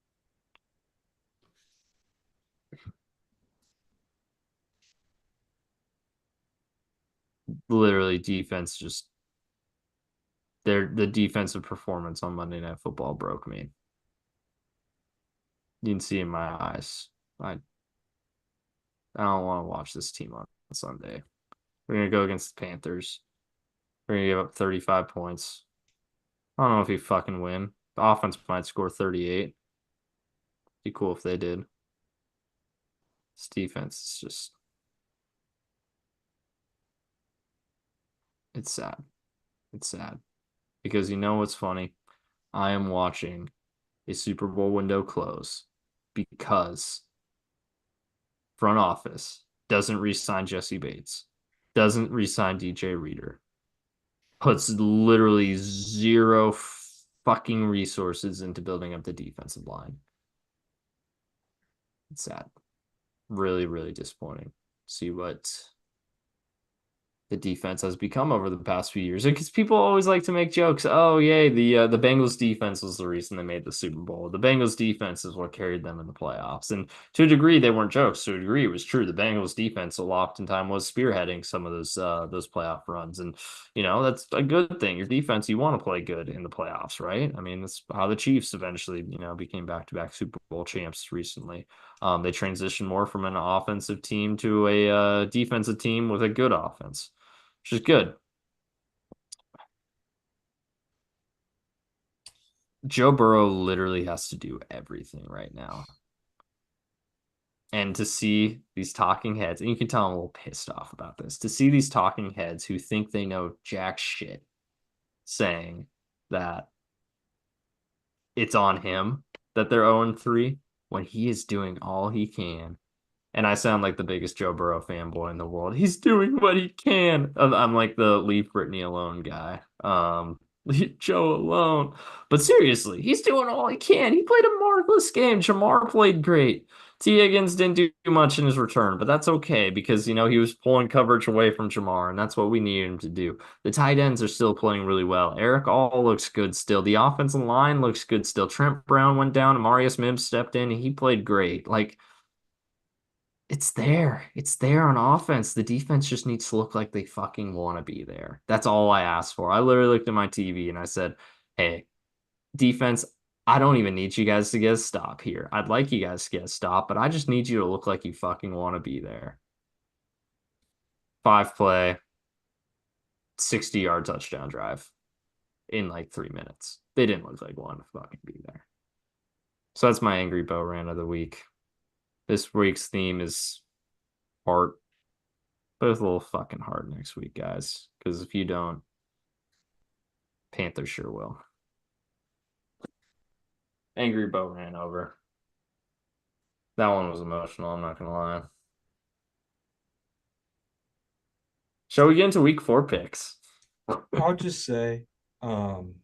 Literally, defense just the defensive performance on Monday Night Football broke me. You can see in my eyes. I don't want to watch this team on Sunday. We're gonna go against the Panthers. We're gonna give up 35 points. I don't know if we fucking win. The offense might score 38. Be cool if they did. This defense is just it's sad. It's sad. Because you know what's funny? I am watching a Super Bowl window close because front office doesn't re-sign Jesse Bates, doesn't re-sign DJ Reader, puts literally zero fucking resources into building up the defensive line. It's sad. Really, really disappointing. See what the defense has become over the past few years. Because people always like to make jokes. Oh, yay, the Bengals defense was the reason they made the Super Bowl. The Bengals defense is what carried them in the playoffs. And to a degree, they weren't jokes. To a degree, it was true. The Bengals defense a lot in time was spearheading some of those playoff runs. And, you know, that's a good thing. Your defense, you want to play good in the playoffs, right? I mean, that's how the Chiefs eventually, you know, became back-to-back Super Bowl champs recently. They transitioned more from an offensive team to a defensive team with a good offense, which is good. Joe Burrow literally has to do everything right now. And to see these talking heads, and you can tell I'm a little pissed off about this, to see these talking heads who think they know jack shit saying that it's on him that they're 0-3 when he is doing all he can. And I sound like the biggest Joe Burrow fanboy in the world. He's doing what he can. I'm like the leave Britney alone guy. Leave Joe alone. But seriously, he's doing all he can. He played a marvelous game. Jamar played great. T. Higgins didn't do much in his return, but that's okay because, you know, he was pulling coverage away from Jamar, and that's what we needed him to do. The tight ends are still playing really well. Eric All looks good still. The offensive line looks good still. Trent Brown went down, and Marius Mims stepped in, and he played great. Like, it's there. It's there on offense. The defense just needs to look like they fucking want to be there. That's all I asked for. I literally looked at my TV and I said, hey, defense, I don't even need you guys to get a stop here. I'd like you guys to get a stop, but I just need you to look like you fucking want to be there. 5-play, 60-yard touchdown drive in like 3 minutes. They didn't look like wanting to fucking be there. So that's my angry Beau rant of the week. This week's theme is heart. But it's a little fucking hard next week, guys. Because if you don't, Panthers sure will. Angry Beau ran over. That one was emotional, I'm not going to lie. Shall we get into week 4 picks? I'll just say Um,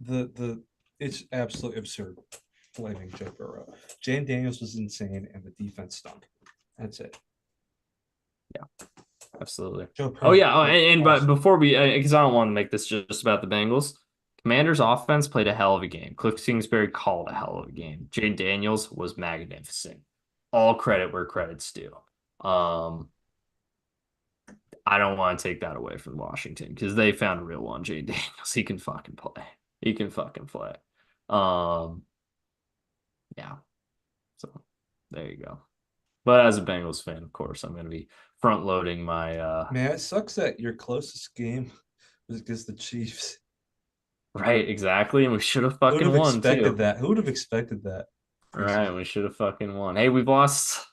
the it's absolutely absurd blaming Joe Burrow. Jane Daniels was insane, and the defense stunk. That's it. Absolutely. Joe Oh Burrow. yeah, but before we, because I don't want to make this just about the Bengals. Commanders' offense played a hell of a game. Cliff Kingsbury called a hell of a game. Jane Daniels was magnificent. All credit where credit's due. I don't want to take that away from Washington because they found a real one. Jane Daniels, he can fucking play. He can fucking play. Um, yeah. So there you go. But as a Bengals fan, of course, I'm going to be front loading my Man, it sucks that your closest game was against the Chiefs. right, exactly. And we should have Who would fucking have won expected too. that? Who would have expected that? Right, we should have fucking won. Hey, we've lost.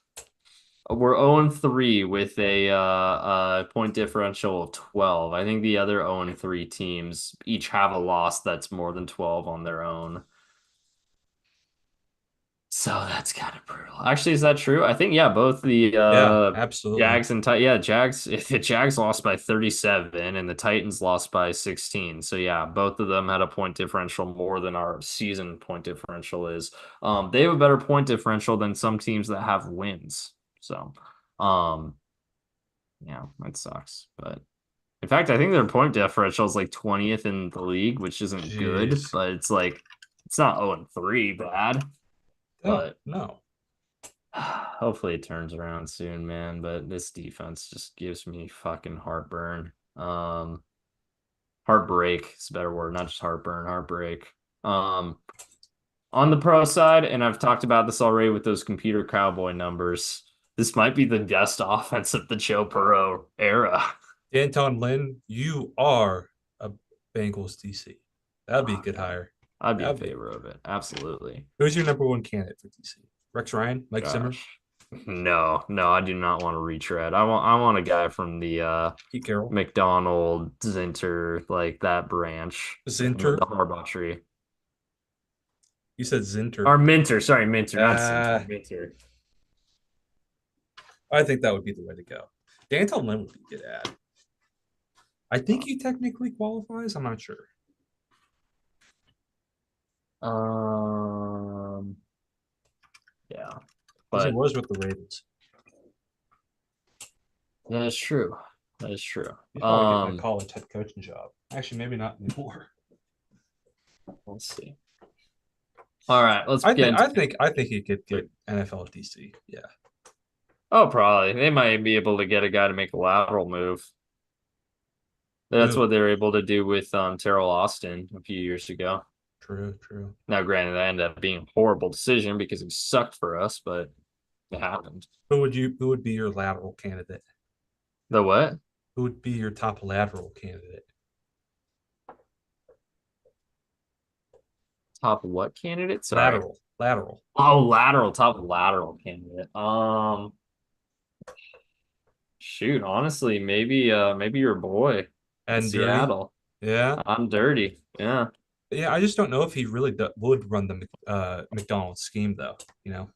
We're 0-3 with a point differential of 12. I think the other 0-3 teams each have a loss that's more than 12 on their own. So that's kind of brutal. Actually, is that true? I think yeah, both the Yeah, absolutely. Jags and yeah, Jags if the Jags lost by 37 and the Titans lost by 16. So yeah, both of them had a point differential more than our season point differential is. They have a better point differential than some teams that have wins. So, um yeah, that sucks. But in fact, I think their point differential is like 20th in the league, which isn't good, Jeez. but it's like it's not 0-3 bad, No, but no. hopefully it turns around soon, man. But this defense just gives me fucking heartburn. Heartbreak is a better word, not just heartburn, heartbreak. Um, on the pro side, and I've talked about this already with those computer cowboy numbers. This might be the best offense of the Joe Burrow era. Anton Lynn, you are a Bengals DC. That'd be a good hire. I'd be in That'd be. favor of it. Absolutely. Who's your number one candidate for DC? Rex Ryan, Mike Zimmer, Gosh. No, no, I do not want to retread. I want a guy from the Pete Carroll, McDonald, Zinter, like that branch. The Zinter. Harbaugh tree. You said Zinter. Or Minter, sorry, Minter, not Uh, Zinter, Minter. I think that would be the way to go. Anton Lynn would be a good ad. I think he technically qualifies. I'm not sure. Um, yeah, Because he but was with the Ravens. that is true. That is true. He's probably getting a college head coaching job. Actually, maybe not anymore. Let's see. All right, let's I get think into I think he could get NFL DC. Yeah. Oh, probably. They might be able to get a guy to make a lateral move. That's Ooh, what they were able to do with Terrell Austin a few years ago. true, true. Now, granted, that ended up being a horrible decision because it sucked for us, but it happened. Who would be your lateral candidate? The what? Who would be your top lateral candidate? Top what candidate? Sorry. Lateral. Oh, lateral, top lateral candidate. Shoot, honestly, maybe your boy in And Dirty. Seattle. Yeah. I'm dirty. Yeah, Yeah, I just don't know if he really would run the McDonald's scheme though, you know.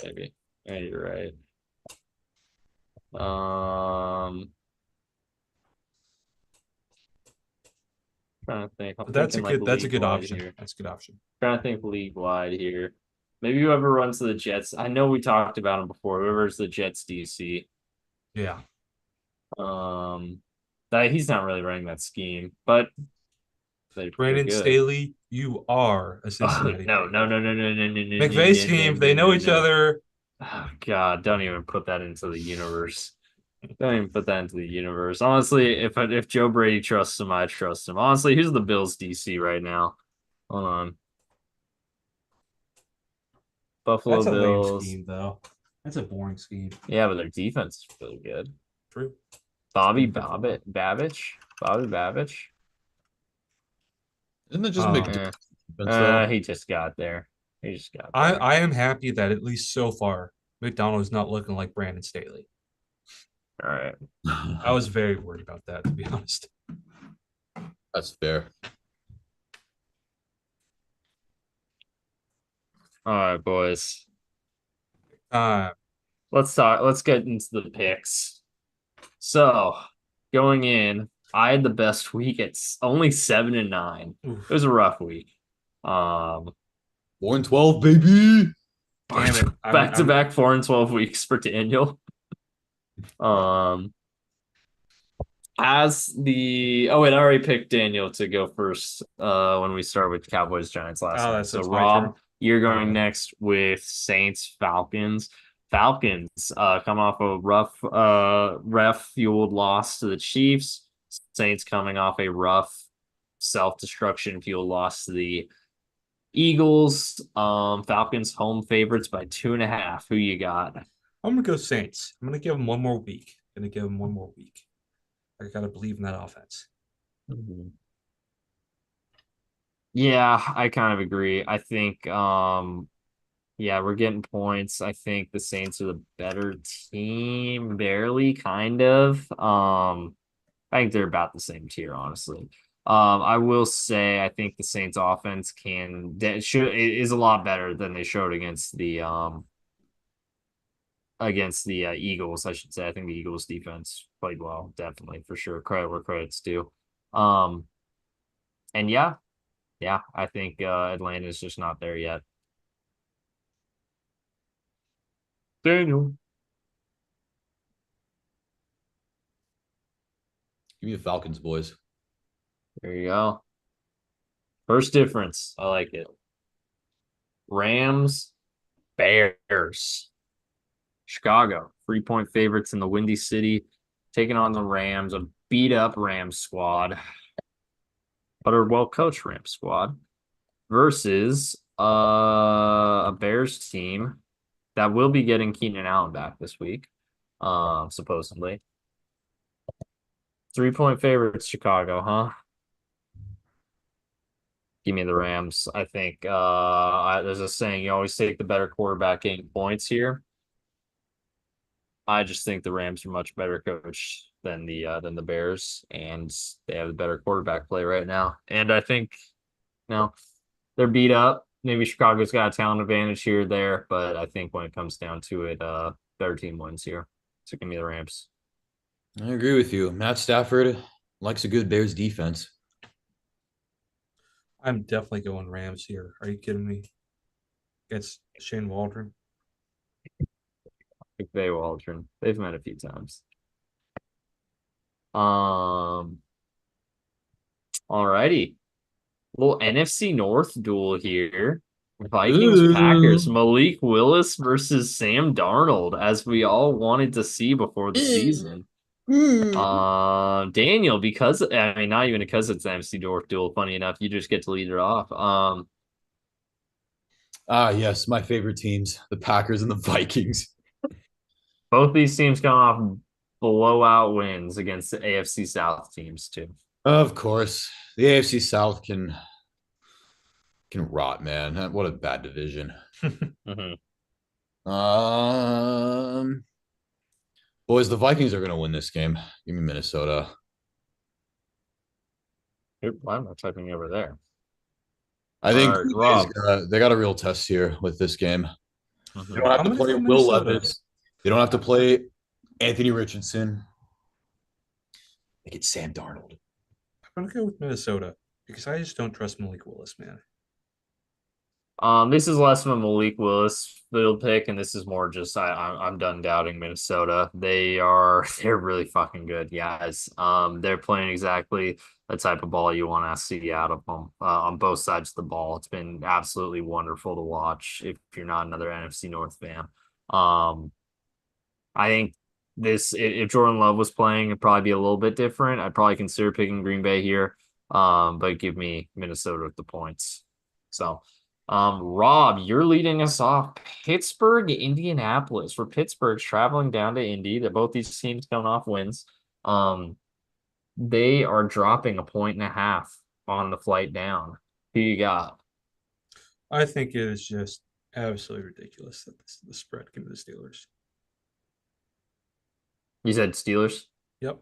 maybe. Yeah, you're right. Trying to think. I'm But thinking like that's a league good wide option. here. That's a good option. Trying to think league wide here. Maybe whoever runs the Jets. I know we talked about him before. Whoever's the Jets DC. Yeah. That he's not really running that scheme, but they're Brandon good. Staley, you are a Oh, Cincinnati. no, no, no, no, no, no, no, no, McVay no, scheme, no, they no, know no, each no. other. Oh, God, don't even put that into the universe. Don't even put that into the universe. Honestly, if Joe Brady trusts him, I trust him. Honestly, who's the Bills DC right now? Hold on. Buffalo That's a lame Bills. scheme, though. That's a boring scheme. Yeah, but their defense is really good. True. Bobby Babbage. Bobby Babbage. Isn't it just Um, McDonald's defense, though? He just got there. He just got I there. I am happy that at least so far McDonald is not looking like Brandon Staley. All right. I was very worried about that, to be honest. That's fair. All right, boys. Uh, Let's get into the picks. So, going in, I had the best week. It's only 7-9. It was a rough week. 4-12, baby. Damn it. Back to back 4-12 weeks for Daniel. As the oh wait, I already picked Daniel to go first when we start with Cowboys Giants last night. So that's my Rob, turn. you're going next with Saints Falcons. Falcons come off a rough ref fueled loss to the Chiefs. Saints coming off a rough self-destruction fueled loss to the Eagles. Falcons home favorites by 2.5. Who you got? I'm gonna go Saints. I'm gonna give them one more week. I gotta believe in that offense. Yeah, I kind of agree. I think yeah, we're getting points. I think the Saints are the better team, barely, kind of. I think they're about the same tier, honestly. I will say I think the Saints offense is a lot better than they showed against the Eagles, I should say. I think the Eagles defense played well, definitely, for sure. Credit where credit's due. And yeah, I think Atlanta's just not there yet. Daniel. Give me the Falcons, boys. There you go. First difference. I like it. Rams, Bears. Chicago, 3-point favorites in the Windy City, taking on the Rams, a beat up Rams squad, but a well coached Rams squad, versus a Bears team that will be getting Keenan Allen back this week, supposedly. 3-point favorites, Chicago, huh? Give me the Rams. I think there's a saying, you always take the better quarterback getting points here. I just think the Rams are much better coached than the Bears, and they have a better quarterback play right now. And I think, they're beat up. Maybe Chicago's got a talent advantage here or there, but I think when it comes down to it, better team wins here. So give me the Rams. I agree with you. Matt Stafford likes a good Bears defense. I'm definitely going Rams here. Are you kidding me? Against Shane Waldron. McVay Waldron. They've met a few times. Alrighty. Little NFC North duel here. Vikings Packers. Malik Willis versus Sam Darnold, as we all wanted to see before the season. Daniel, because I mean, not even because it's the NFC North duel, funny enough, you just get to lead it off. Yes, my favorite teams, the Packers and the Vikings. Both these teams come off blowout wins against the AFC South teams too. Of course, the AFC South can rot, man. What a bad division. Boys, the Vikings are going to win this game. Give me Minnesota. Why am I typing over there? I think Rob. they got a real test here with this game. Mm-hmm. They don't have to play Will Levis. They don't have to play Anthony Richardson. They get Sam Darnold. I'm gonna go with Minnesota because I just don't trust Malik Willis, man. This is less of a Malik Willis field pick, and this is more just I'm done doubting Minnesota. They're really fucking good, guys. They're playing exactly the type of ball you want to see out of them on both sides of the ball. It's been absolutely wonderful to watch if you're not another NFC North fan. I think if Jordan Love was playing, it'd probably be a little bit different. I'd probably consider picking Green Bay here, but give me Minnesota with the points. So. Rob, you're leading us off. Pittsburgh, Indianapolis. For Pittsburgh traveling down to Indy, that both these teams coming off wins. They are dropping 1.5 on the flight down. Who you got? I think it is just absolutely ridiculous that the spread can be the Steelers. You said Steelers? Yep.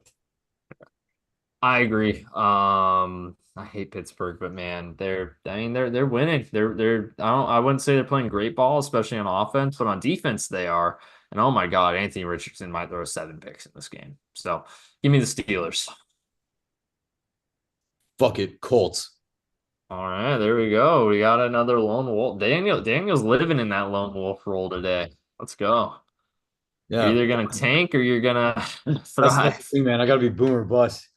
I agree. I hate Pittsburgh, but man, they're winning. I wouldn't say they're playing great ball, especially on offense, but on defense they are. And oh my God, Anthony Richardson might throw 7 picks in this game. So give me the Steelers. Fuck it, Colts. All right, there we go. We got another lone wolf. Daniel's living in that lone wolf role today. Let's go. You're Yeah, either gonna tank or you're gonna that's the thrive. thing, man. I gotta be boomer bust.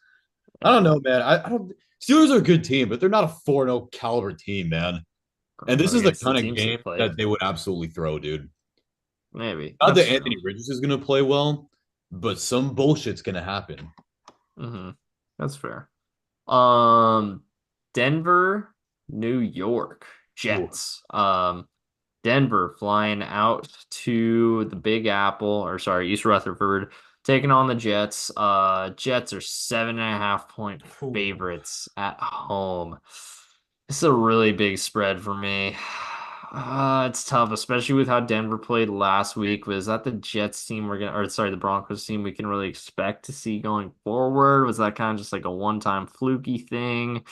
I don't know, man. I don't. Steelers are a good team, but they're not a 4-0 caliber team, man. And this is the Against the kind of teams they game played. that they would absolutely throw, dude. Maybe. Not That's that true. Anthony Richards is gonna play well, but some bullshit's gonna happen. That's fair. Um, Denver, New York Ooh. Jets. Denver flying out to the Big Apple, or sorry, East Rutherford, taking on the Jets. Jets are 7.5 point Ooh. favorites at home. This is a really big spread for me. It's tough, especially with how Denver played last week. Was that the Jets team or sorry, the Broncos team we can really expect to see going forward? Was that kind of just like a one-time fluky thing?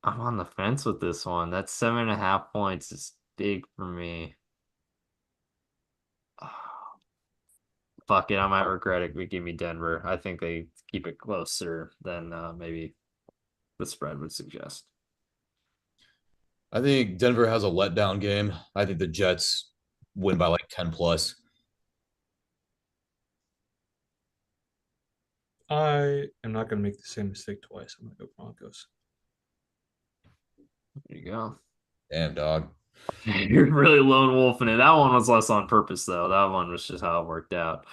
I'm on the fence with this one. That 7.5 points is big for me. Fuck it, I might regret it. We give me Denver. I think they keep it closer than maybe the spread would suggest. I think Denver has a letdown game. I think the Jets win by like 10 plus. I am not going to make the same mistake twice. I'm going to go Broncos. There you go. Damn, dog. You're really lone wolfing it. That one was less on purpose though. That one was just how it worked out.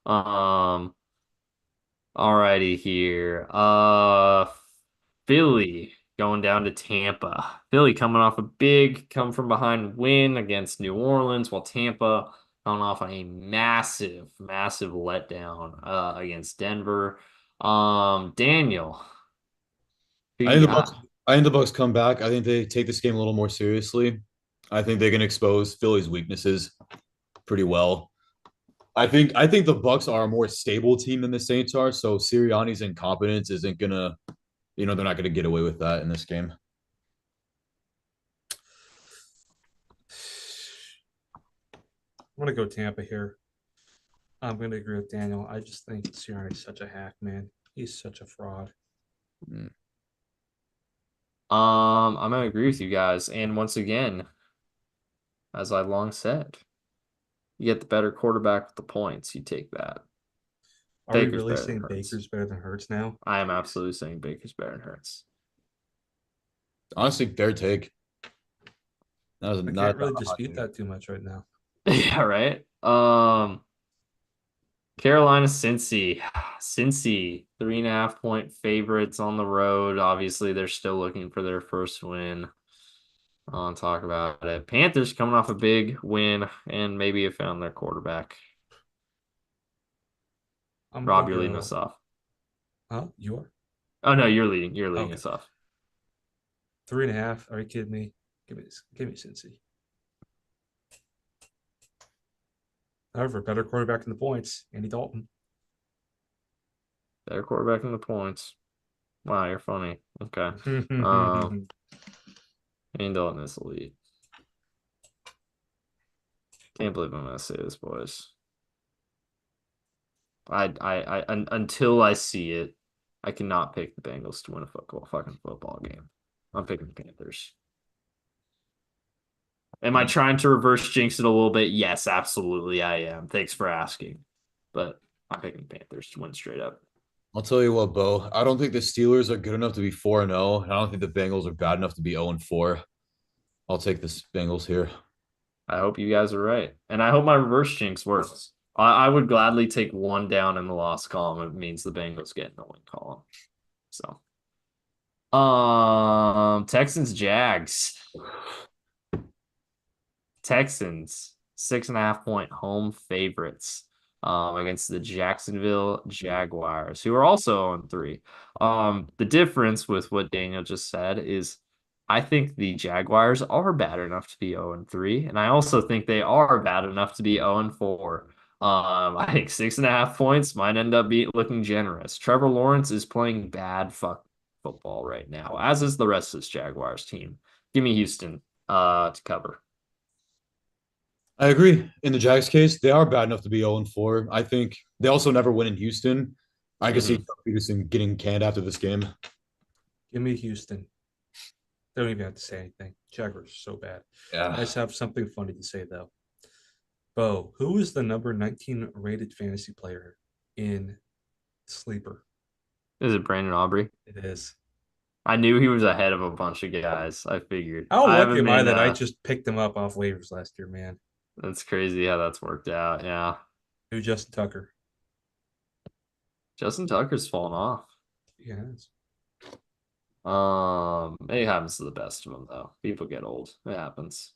Um, Alrighty here. Philly going down to Tampa. Philly coming off a big come from behind win against New Orleans, while Tampa coming off on a massive, massive letdown against Denver. Daniel, who I you think the Bucks. got? I think the Bucks come back. I think they take this game a little more seriously. I think they can expose Philly's weaknesses pretty well. I think the Bucks are a more stable team than the Saints are. So Sirianni's incompetence isn't gonna, they're not gonna get away with that in this game. I'm going to go Tampa here. I'm going to agree with Daniel. I just think Sirianni's such a hack, man. He's such a fraud. Mm. I'm gonna agree with you guys. And once again, as I've long said, you get the better quarterback with the points. You take that. Are we Baker's really better than saying Hurts. Baker's better than Hurts now? I am absolutely saying Baker's better than Hurts. Honestly, fair take. That was I not can't a really hot dispute take. that too much right now. Yeah, right. Carolina, Cincy. Cincy, 3.5 point favorites on the road. Obviously, they're still looking for their first win. I'll talk about it. Panthers coming off a big win and maybe have found their quarterback. I'm Rob, going to you're leading us go. off. Huh? You are? Oh no, you're leading. You're leading Okay. us off. 3.5. Are you kidding me? Give me Cincy. However, better quarterback in the points. Andy Dalton. Better quarterback in the points. Wow, you're funny. Okay. Uh, Andy Dalton is the lead. Can't believe I'm gonna say this, boys. Until I see it, I cannot pick the Bengals to win a fucking football game. I'm picking the Panthers. Am I trying to reverse jinx it a little bit? Yes, absolutely, I am. Thanks for asking, but I'm picking the Panthers to win straight up. I'll tell you what, Bo. I don't think the Steelers are good enough to be 4-0. I don't think the Bengals are bad enough to be 0-4. I'll take the Bengals here. I hope you guys are right, and I hope my reverse jinx works. I would gladly take one down in the loss column. It means the Bengals get in the win column. So, Texans Jags. Texans 6.5 point home favorites against the Jacksonville Jaguars, who are also on 3. The difference with what Daniel just said is I think the Jaguars are bad enough to be 0-3, and I also think they are bad enough to be 0-4. I think 6.5 points might end up looking generous. Trevor Lawrence is playing bad football right now, as is the rest of this Jaguars team. Give me Houston to cover. I agree. In the Jags case, they are bad enough to be 0-4. I think they also never win in Houston. I can see Hmm. Doug Peterson getting canned after this game. Give me Houston. Don't even have to say anything. Jaguars are so bad. I Yeah. just have something funny to say though. Beau, who is the number 19 rated fantasy player in Sleeper? Is it Brandon Aubrey? It is. I knew he was ahead of a bunch of guys. I figured. How I lucky haven't am I been. that I just picked him up off waivers last year, man? That's crazy how that's worked out. Yeah, Who Justin Tucker? Justin Tucker's fallen off. Yes. It happens to the best of them though. People get old. It happens.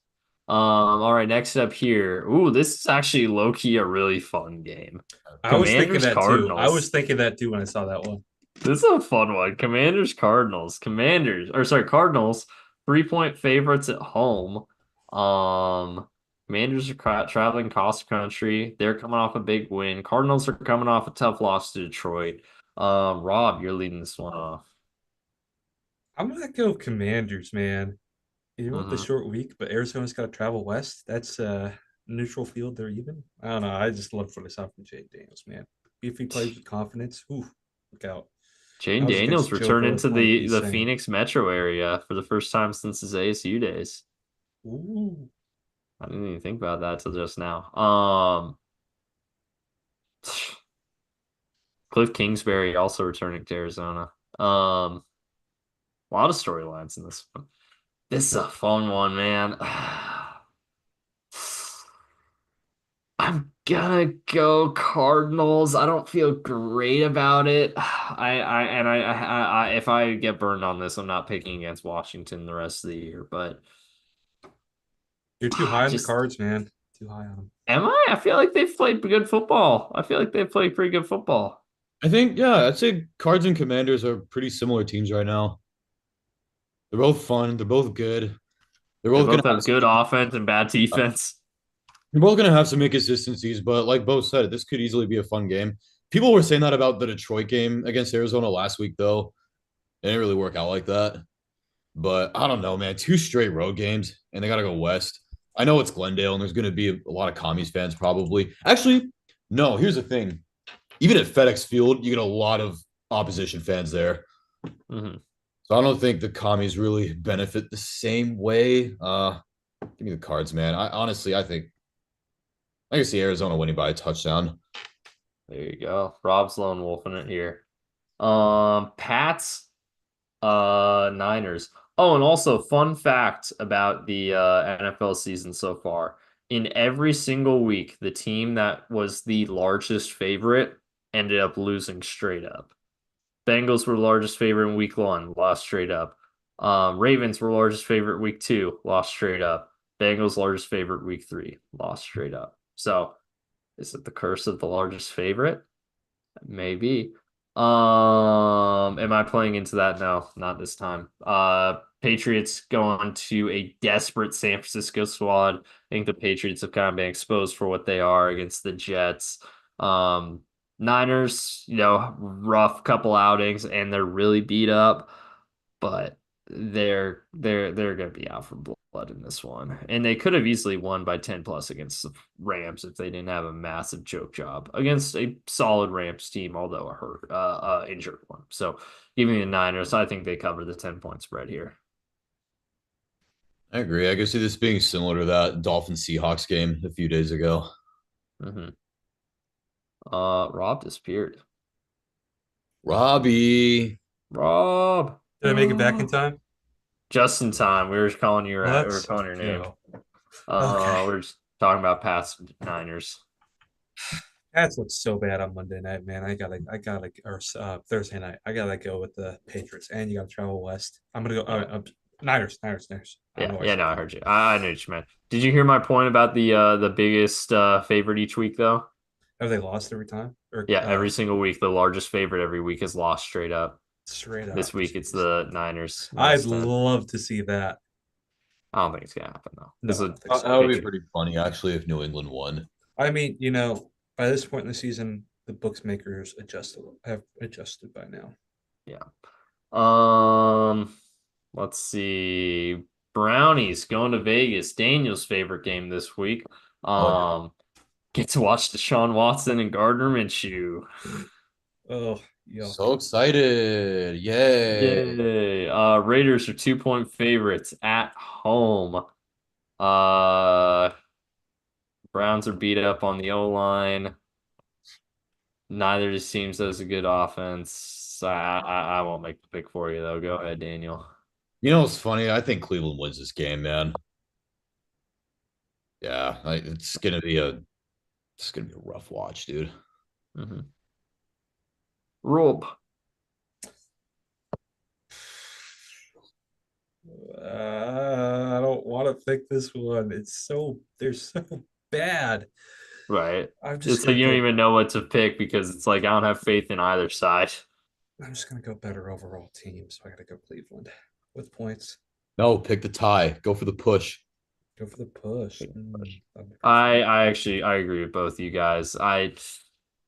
All right, next up here. Ooh, this is actually low key a really fun game. I was thinking Commanders that too. I was Cardinals. thinking that too when I saw that one. This is a fun one. Commanders Cardinals. Cardinals 3-point favorites at home. Commanders are traveling cross country. They're coming off a big win. Cardinals are coming off a tough loss to Detroit. Rob, you're leading this one off. I'm gonna go Commanders, man. You want the Hmm. short week, but Arizona's got to travel west. That's neutral field. They're even. I don't know. I just love what I saw from Jay Daniels, man. If he plays with confidence, ooh, look out. Jane I was Daniels against Joe returning Burrow's to one the insane. Phoenix metro area for the first time since his ASU days. Ooh, I didn't even think about that till just now. Cliff Kingsbury also returning to Arizona. A lot of storylines in this one. This is a fun one, man. I'm gonna go Cardinals. I don't feel great about it. If I get burned on this, I'm not picking against Washington the rest of the year. But you're too high on the just cards, man. Too high on them. am I? I feel like they've played good football. I feel like they've played pretty good football. I think, yeah, I'd say Cards and Commanders are pretty similar teams right now. They're both fun. They're both good. They're They both gonna both have good offense and bad uh, defense. they're both gonna have some inconsistencies, but like Bo said, this could easily be a fun game. People were saying that about the Detroit game against Arizona last week, though. It didn't really work out like that. But I don't know, man. Two straight road games, and they gotta go west. I know it's Glendale, and there's gonna be a lot of commies fans probably. Actually, no. Here's the thing: even at FedEx Field, you get a lot of opposition fans there. Hmm. So I don't think the commies really benefit the same way. Give me the cards, man. I honestly, I can see Arizona winning by a touchdown. There you go. Rob's lone wolf in it here. Pats, Niners. Oh, and also fun fact about the NFL season so far. In every single week, the team that was the largest favorite ended up losing straight up. Bengals were the largest favorite in week one, lost straight up. Ravens were largest favorite week two, lost straight up. Bengals largest favorite week three, lost straight up. So is it the curse of the largest favorite? Maybe. Am I playing into that? No, not this time. Patriots going to a desperate San Francisco squad. I think the Patriots have kind of been exposed for what they are against the Jets. Um, Niners, rough couple outings and they're really beat up, but they're gonna be out for blood in this one. And they could have easily won by 10 plus against the Rams if they didn't have a massive choke job against a solid Rams team, although a hurt injured one. So giving the Niners, I think they cover the 10-point spread here. I agree. I can see this being similar to that Dolphin Seahawks game a few days ago. Mm-hmm. Rob disappeared. Robbie. Rob. Did I make it back in time? Just in time. We were calling your we were Let's calling your name. go. Okay. We are just talking about Pats Niners. Pats look so bad on Monday night, man. Or Thursday night. I gotta go with the Patriots, and you gotta travel west. I'm gonna go Yeah. Niners. I don't Yeah, know why I yeah, said no, I heard you. I knew what you meant. Did you hear my point about the biggest favorite each week though? have they lost every time or Yeah, every single week, the largest favorite every week is lost straight up. straight This up? week it's Jeez. the Niners I'd minus 10. love to see that. I don't think it's gonna happen though. No, This I is don't think a That so. would be Patriot. pretty funny, actually, if New England won. I mean, by this point in the season, the bookmakers have adjusted by now. Yeah. Um, let's see. Brownies going to Vegas. Daniel's favorite game this week. Oh yeah. Get to watch Deshaun Watson and Gardner Minshew. Oh, yuck. So excited. Yay. Yay. Raiders are 2-point favorites at home. Uh, Browns are beat up on the O-line. Neither of these teams has a good offense. I won't make the pick for you though. Go ahead, Daniel. You know what's funny? I think Cleveland wins this game, man. Yeah, it's gonna be a rough watch, dude. Mm-hmm. Rob. I don't want to pick this one. They're so bad. Right. I'm just It's like gonna you don't go. even know what to pick because it's like I don't have faith in either side. I'm just gonna go better overall team. So I gotta go Cleveland with points. No, pick the tie. Go for the push. Go for the push. I agree with both you guys.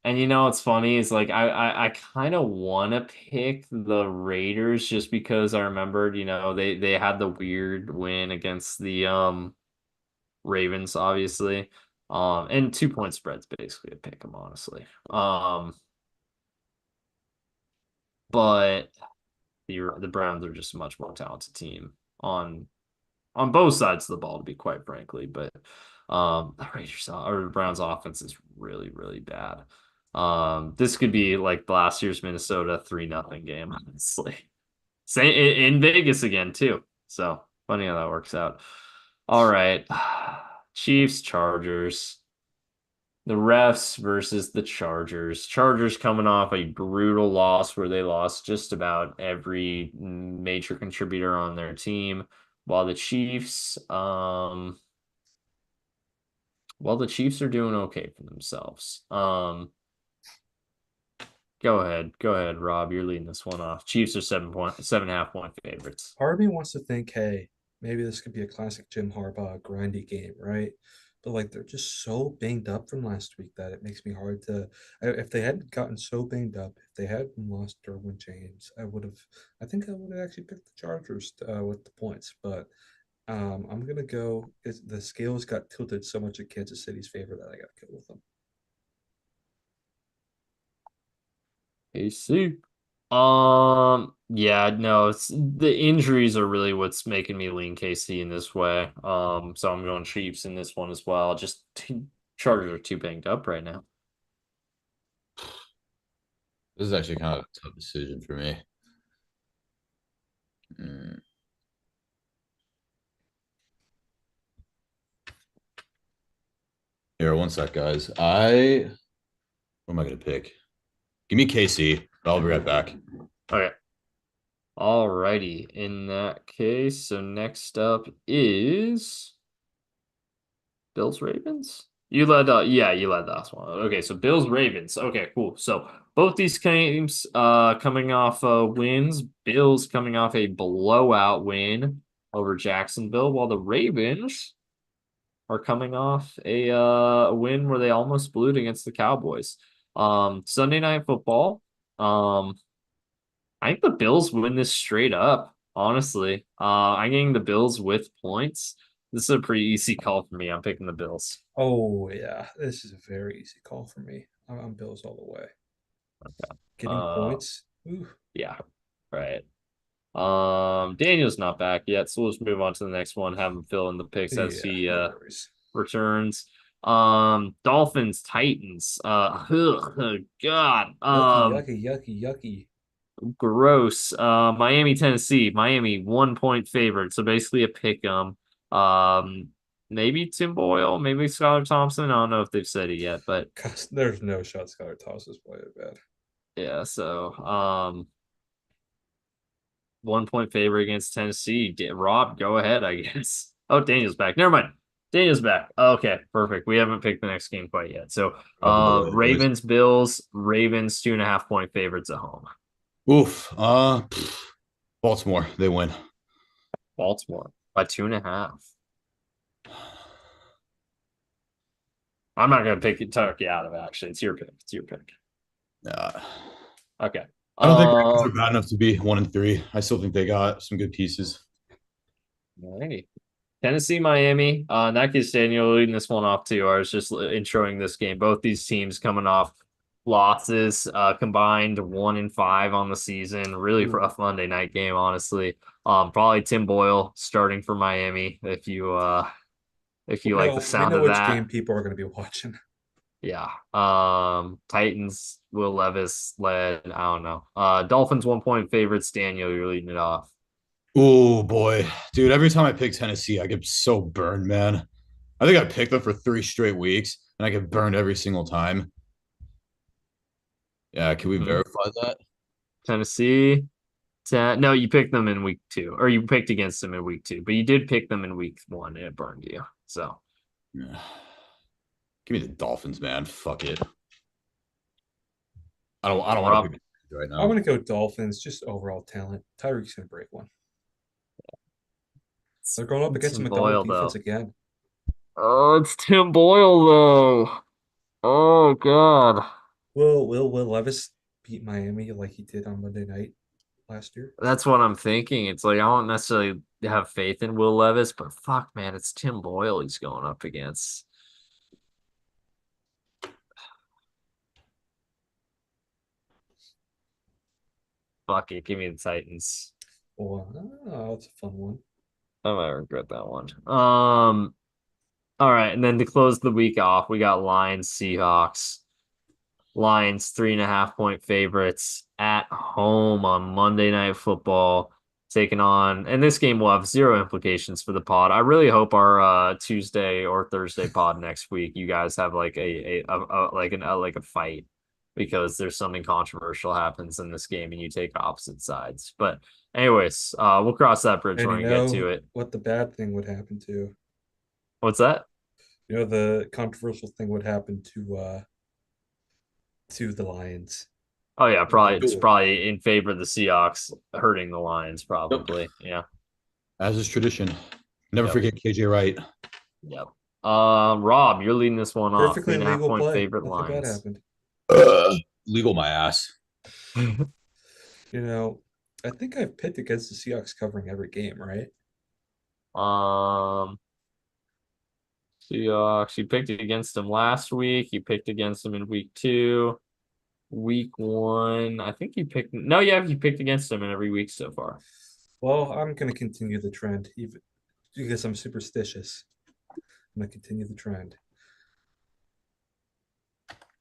And you know what's funny is like I kind of want to pick the Raiders just because I remembered, they had the weird win against the Ravens, obviously. And 2-point spreads basically a pick them, honestly. But the Browns are just a much more talented team on both sides of the ball, to be quite frankly. But the Raiders or the Browns offense is really, really bad. This could be like last year's Minnesota 3-0 game, honestly. Same in Vegas again, too. So funny how that works out. All right. Chiefs, Chargers. The refs versus the Chargers. Chargers coming off a brutal loss where they lost just about every major contributor on their team, while the Chiefs, are doing okay for themselves. Go ahead, Rob. You're leading this one off. Chiefs are 7.5 point favorites. Part of me wants to think, hey, maybe this could be a classic Jim Harbaugh grindy game, right? But like they're just so banged up from last week that it makes me hard to. If they hadn't gotten so banged up, if they hadn't lost Derwin James, I would have. I think I would have actually picked the Chargers with the points. But I'm gonna go. The scales got tilted so much in Kansas City's favor that I got to go with them. AC. Yeah, no, it's the injuries are really what's making me lean KC in this way. So I'm going Chiefs in this one as well. Just Chargers are too banged up right now. This is actually kind of a tough decision for me. Mm. Here, one sec, guys. What am I gonna pick? Give me KC. I'll be right back. Okay. Alrighty. In that case, so next up is Bills Ravens. You led you led the last one. Okay, so Bills Ravens. Okay, cool. So both these games coming off wins. Bills coming off a blowout win over Jacksonville, while the Ravens are coming off a win where they almost blew it against the Cowboys. Sunday Night Football. I think the Bills win this straight up, honestly. I'm getting the Bills with points. This is a pretty easy call for me. I'm picking the Bills. Oh yeah, this is a very easy call for me. I'm Bills all the way. Getting Uh, points. Ooh. yeah, right. Daniel's not back yet, so we'll just move on to the next one. Have him fill in the picks as Yeah, he no worries. returns. Dolphins, Titans. God. Yucky, yucky, yucky, yucky. Gross. Miami, Tennessee. Miami 1-point favorite. So basically a pick 'em. Maybe Tim Boyle, maybe Skylar Thompson. I don't know if they've said it yet, but Gosh, there's no shot Skylar Toss is playing bad. yeah. So 1-point favorite against Tennessee. Rob, go ahead, I guess. Oh, Daniel's back. Never mind. Daniel's back. Okay, perfect. We haven't picked the next game quite yet. So Out of the way, boys. Ravens, Bills, Ravens 2.5-point favorites at home. Oof. Baltimore, they win. Baltimore by 2.5. I'm not gonna pick Kentucky out of it, actually. It's your pick. It's your pick. Uh, Okay. I don't think Ravens are bad enough to be 1-3. I still think they got some good pieces. Alrighty. Tennessee, Miami. In that case, Daniel leading this one off too. I was just introing this game. Both these teams coming off losses, combined 1-5 on the season. Really Ooh. rough Monday night game, honestly. Probably Tim Boyle starting for Miami if you like the We sound know of which game that. people are going to be watching. Yeah. Titans, Will Levis led. I don't know. Dolphins 1 point favorites. Daniel, you're leading it off. Oh boy, dude! Every time I pick Tennessee, I get so burned, man. I think I picked them for 3 straight weeks, and I get burned every single time. Yeah, can we Hmm. verify that? Tennessee. No, you picked them in week 2, or you picked against them in week 2, but you did pick them in week 1, and it burned you. So Yeah. Give me the Dolphins, man. Fuck it. I don't want to Rob, pick it right I'm now. going to go Dolphins, just overall talent. Tyreek's going to break one. They're going up against a Tim McDonald Boyle defense though. again. Oh, it's Tim Boyle though. Oh God. Will Levis beat Miami like he did on Monday night last year? That's what I'm thinking. It's like I don't necessarily have faith in Will Levis, but fuck, man, it's Tim Boyle he's going up against. Fuck it, give me the Titans. Oh, that's a fun one. I might regret that one. All right, and then to close the week off, we got Lions, Seahawks. Lions 3.5 point favorites at home on Monday Night Football, taking on, and this game will have zero implications for the pod. I really hope our Tuesday or Thursday pod next week, you guys have like like a fight because there's something controversial happens in this game and you take opposite sides. But anyways, we'll cross that bridge And when you we get to know it. what the bad thing would happen to? What's that? You know the controversial thing would happen to the Lions. Oh yeah, probably it's Sure. probably in favor of the Seahawks hurting the Lions, Yep. probably. Yeah. As is tradition. Never Yep. forget KJ Wright. Yep. Rob, you're leading this one off. Three Perfectly and a half legal point play. favorite Nothing bad lines. happened. Legal my ass. You know, I think I've picked against the Seahawks covering every game, right? Um, Seahawks. You picked against them last week. You picked against them in week 2. Week 1, I think you picked. No, yeah, you picked against them in every week so far. Well, I'm going to continue the trend, even because I'm superstitious. I'm going to continue the trend.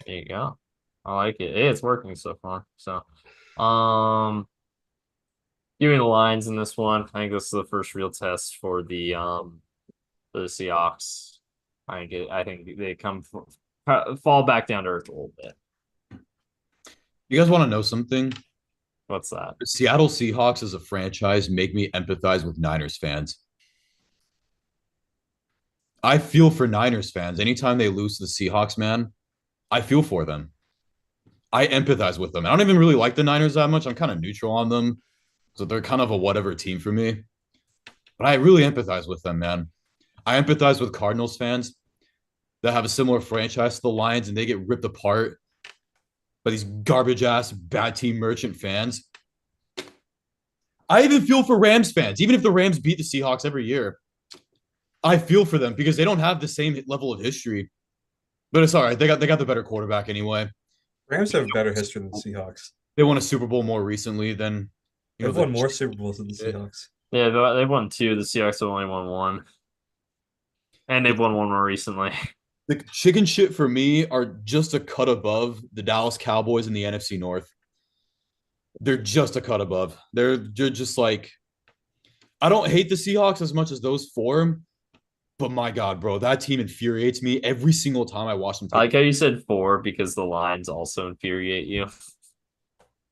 There you go. I like it. It's working so far. So, um, give me the lines in this one. I think this is the first real test for the Seahawks. I think they fall back down to earth a little bit. You guys want to know something? What's that? The Seattle Seahawks as a franchise make me empathize with Niners fans. I feel for Niners fans. Anytime they lose to the Seahawks, man, I feel for them. I empathize with them. I don't even really like the Niners that much. I'm kind of neutral on them. So they're kind of a whatever team for me. But I really empathize with them, man. I empathize with Cardinals fans that have a similar franchise to the Lions and they get ripped apart by these garbage ass bad team merchant fans. I even feel for Rams fans, even if the Rams beat the Seahawks every year. I feel for them because they don't have the same level of history. But it's all right. They got the better quarterback anyway. Rams have a better history than the Seahawks. They won a Super Bowl more recently than They've the won more Super Bowls than the Seahawks. Yeah, they won 2. The Seahawks have only won 1, and they've won 1 more recently. the chicken shit for me are just a cut above the Dallas Cowboys in the NFC North. They're just a cut above. They're just like I don't hate the Seahawks as much as those four, but my God, bro, that team infuriates me every single time I watch them I take. like how you said 4 because the lines also infuriate you.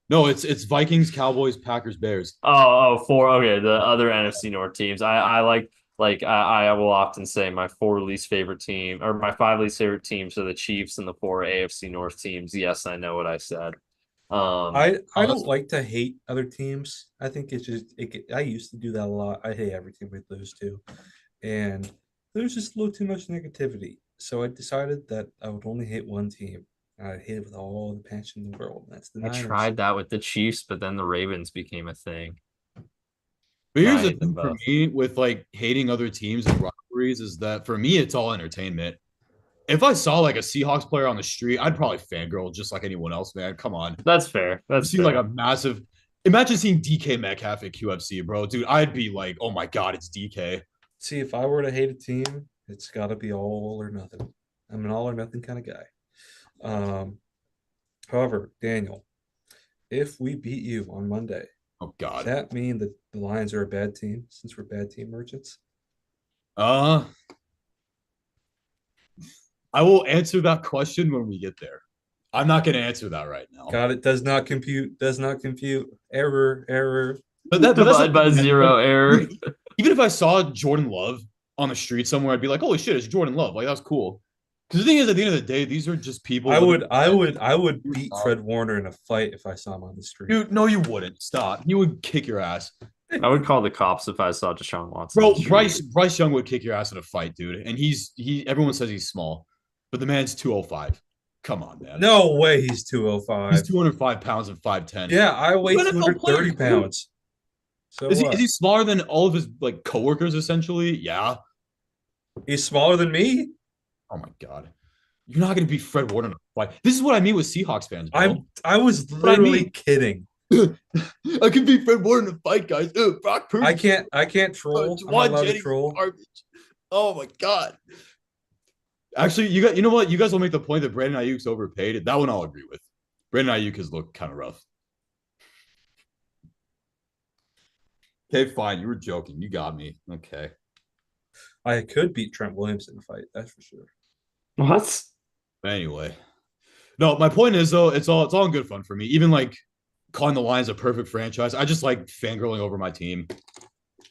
No, it's Vikings, Cowboys, Packers, Bears. Oh, 4. Okay, the other NFC North teams. I like I will often say my 4 least favorite team or my 5 least favorite teams are the Chiefs and the 4 AFC North teams. Yes, I know what I said. I don't Honestly, like to hate other teams. I think it's just I used to do that a lot. I hate every team we lose to, and there's just a little too much negativity. So I decided that I would only hate one team. And I hate it with all the passion in the world. And that's the I Niners. tried that with the Chiefs, but then the Ravens became a thing. But No, here's I the hate them thing for both. me with like hating other teams and rivalries is that for me it's all entertainment. If I saw like a Seahawks player on the street, I'd probably fangirl just like anyone else, man. Come on. That's fair. You That's see like a fair. massive imagine seeing DK Metcalf at QFC, bro. Dude, I'd be like, oh my god, it's DK. See, if I were to hate a team, it's got to be all or nothing. I'm an all or nothing kind of guy. Um, However, Daniel, if we beat you on Monday, Oh does god. that mean that the Lions are a bad team since we're bad team merchants? Uh I will answer that question when we get there. I'm not gonna answer that right now. Got it. Does not compute. Does not compute. Error. Error. But that's the Divide by thing, man. Like, zero error. even if I saw Jordan Love on the street somewhere, I'd be like, holy shit, it's Jordan Love. Like that's cool. Because the thing is, at the end of the day, these are just people I living would. their I lives. would. I would beat Fred Warner in a fight if I saw him on the street. Dude, no, you wouldn't. Stop. He would kick your ass. I would call the cops if I saw Deshaun Watson on Bro, the street. Bryce Young would kick your ass in a fight, dude. And he everyone says he's small, but the man's 205. Come on, man. No way. He's He's 205. 205 pounds and 5'10. Yeah, I He's weigh an NFL 230 player, dude. pounds. So Is what? he smaller than all of his like coworkers essentially? Yeah. He's smaller than me. Oh my god. You're not gonna beat Fred Warner in a fight. This is what I mean with Seahawks fans, bro. I was What I literally mean. kidding. I can beat Fred Warner in a fight, guys. Brock Purdy. I can't troll. I'm not Juwan allowed to Jennings troll. garbage. Oh my god. Actually, you know what? You guys will make the point that Brandon Ayuk's overpaid. That one I'll agree with. Brandon Ayuk has looked kind of rough. Okay, fine. You were joking. You got me. Okay. I could beat Trent Williams in a fight. That's for sure. What? Anyway. No, my point is though, it's all in good fun for me. Even like calling the Lions a perfect franchise. I just like fangirling over my team.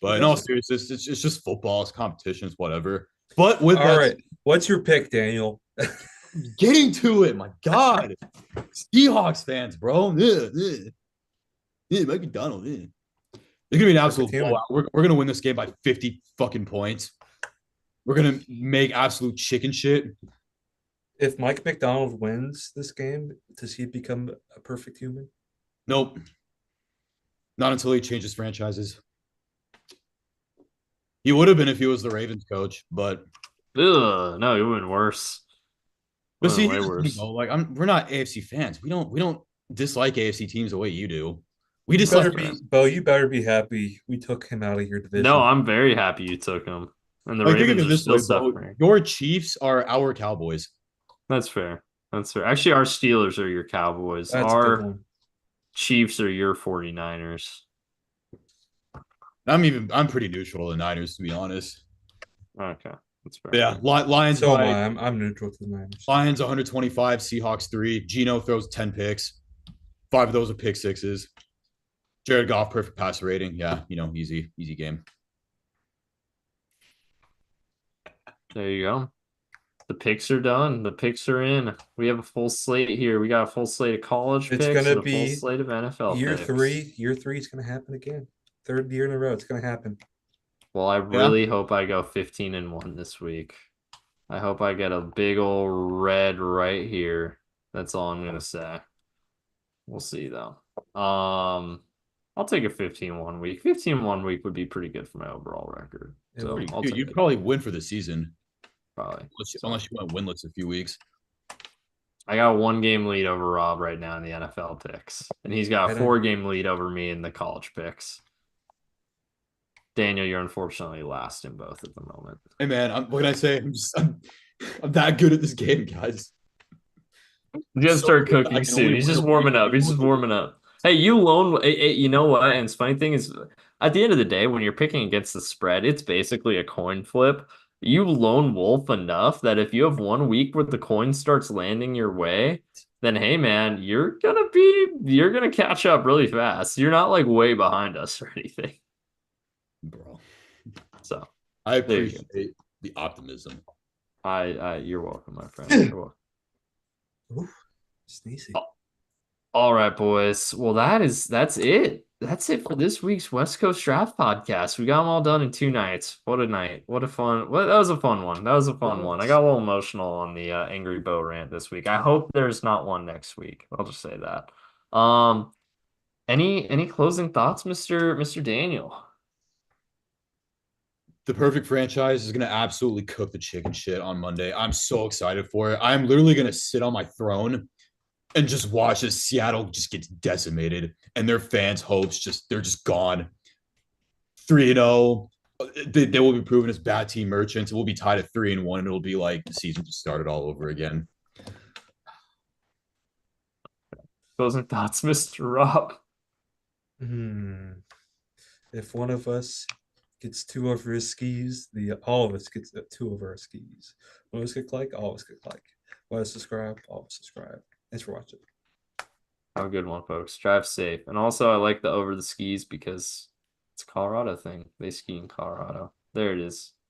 But in all seriousness, it's just football, it's competitions, whatever. But with All that, right. What's your pick, Daniel? getting to it, my God. Seahawks fans, bro. Yeah, Mike McDonald. Yeah. It's gonna be an absolute blowout. We're gonna win this game by 50 fucking points. We're gonna make absolute chicken shit. If Mike McDonald wins this game, does he become a perfect human? Nope. Not until he changes franchises. He would have been if he was the Ravens coach, but Ugh, no, it would have been worse. but see, Way here's the thing, worse. though. Like we're not AFC fans. We don't dislike AFC teams the way you do. We You better dislike be, them. Bo. You better be happy we took him out of your division. No, I'm very happy you took him. And the Like think of Ravens it are this still way, bro. suffering. Your Chiefs are our Cowboys. That's fair. That's fair. Actually, our Steelers are your Cowboys. That's a good Our one. Chiefs are your 49ers. I'm pretty neutral to the Niners, to be honest. Okay. That's fair. Yeah, Lions So am by I. I'm neutral to the Niners. Lions 125, Seahawks 3. Geno throws 10 picks. 5 of those are pick sixes. Jared Goff, perfect passer rating. Yeah, easy game. There you go. The picks are done. The picks are in. We have a full slate here. We got a full slate of college It's picks gonna and a full be slate of NFL Year picks. three is going to happen again. Third year in a row, it's going to happen. Well, I really hope I go 15-1 this week. I hope I get a big old red right here. That's all I'm gonna say. We'll see though. I'll take a 15-1 week. 15-1 week would be pretty good for my overall record. So I'll take You'd it. probably win for the season. Probably. Unless you went winless a few weeks. I got a 1-game lead over Rob right now in the NFL picks. And he's got a 4-game lead over me in the college picks. Daniel, you're unfortunately last in both at the moment. Hey man, what can I say? I'm that good at this game, guys. He's gonna start cooking soon. He's just warming up. He's just warming up. Hey, you know what? And the funny thing is, at the end of the day, when you're picking against the spread, it's basically a coin flip. You lone wolf enough that if you have 1 week where the coin starts landing your way, then hey man, you're gonna catch up really fast. You're not like way behind us or anything. Bro. So I appreciate the optimism. You're welcome, my friend. You're welcome. Oof, sneezy. All right, boys. Well, that's it. That's it for this week's West Coast Draft podcast. We got them all done in 2 nights. What a night. What a fun. That was a fun one. That was a fun one. I got a little emotional on the Angry Beau rant this week. I hope there's not one next week. I'll just say that. Any closing thoughts, Mr. Daniel? The perfect franchise is going to absolutely cook the chicken shit on Monday. I'm so excited for it. I'm literally going to sit on my throne and just watch as Seattle just gets decimated and their fans' hopes they're just gone. 3-0. They will be proven as bad team merchants. We'll be tied at 3-1, and it'll be like the season just started all over again. Closing thoughts, Mr. Rob. If one of us gets two over his skis, all of us gets two over our skis. One of us get like, all of us get like. One of us subscribe, all of us subscribe. Thanks for watching. Have a good one, folks. Drive safe. And also, I like the over the skis because it's a Colorado thing. They ski in Colorado. There it is.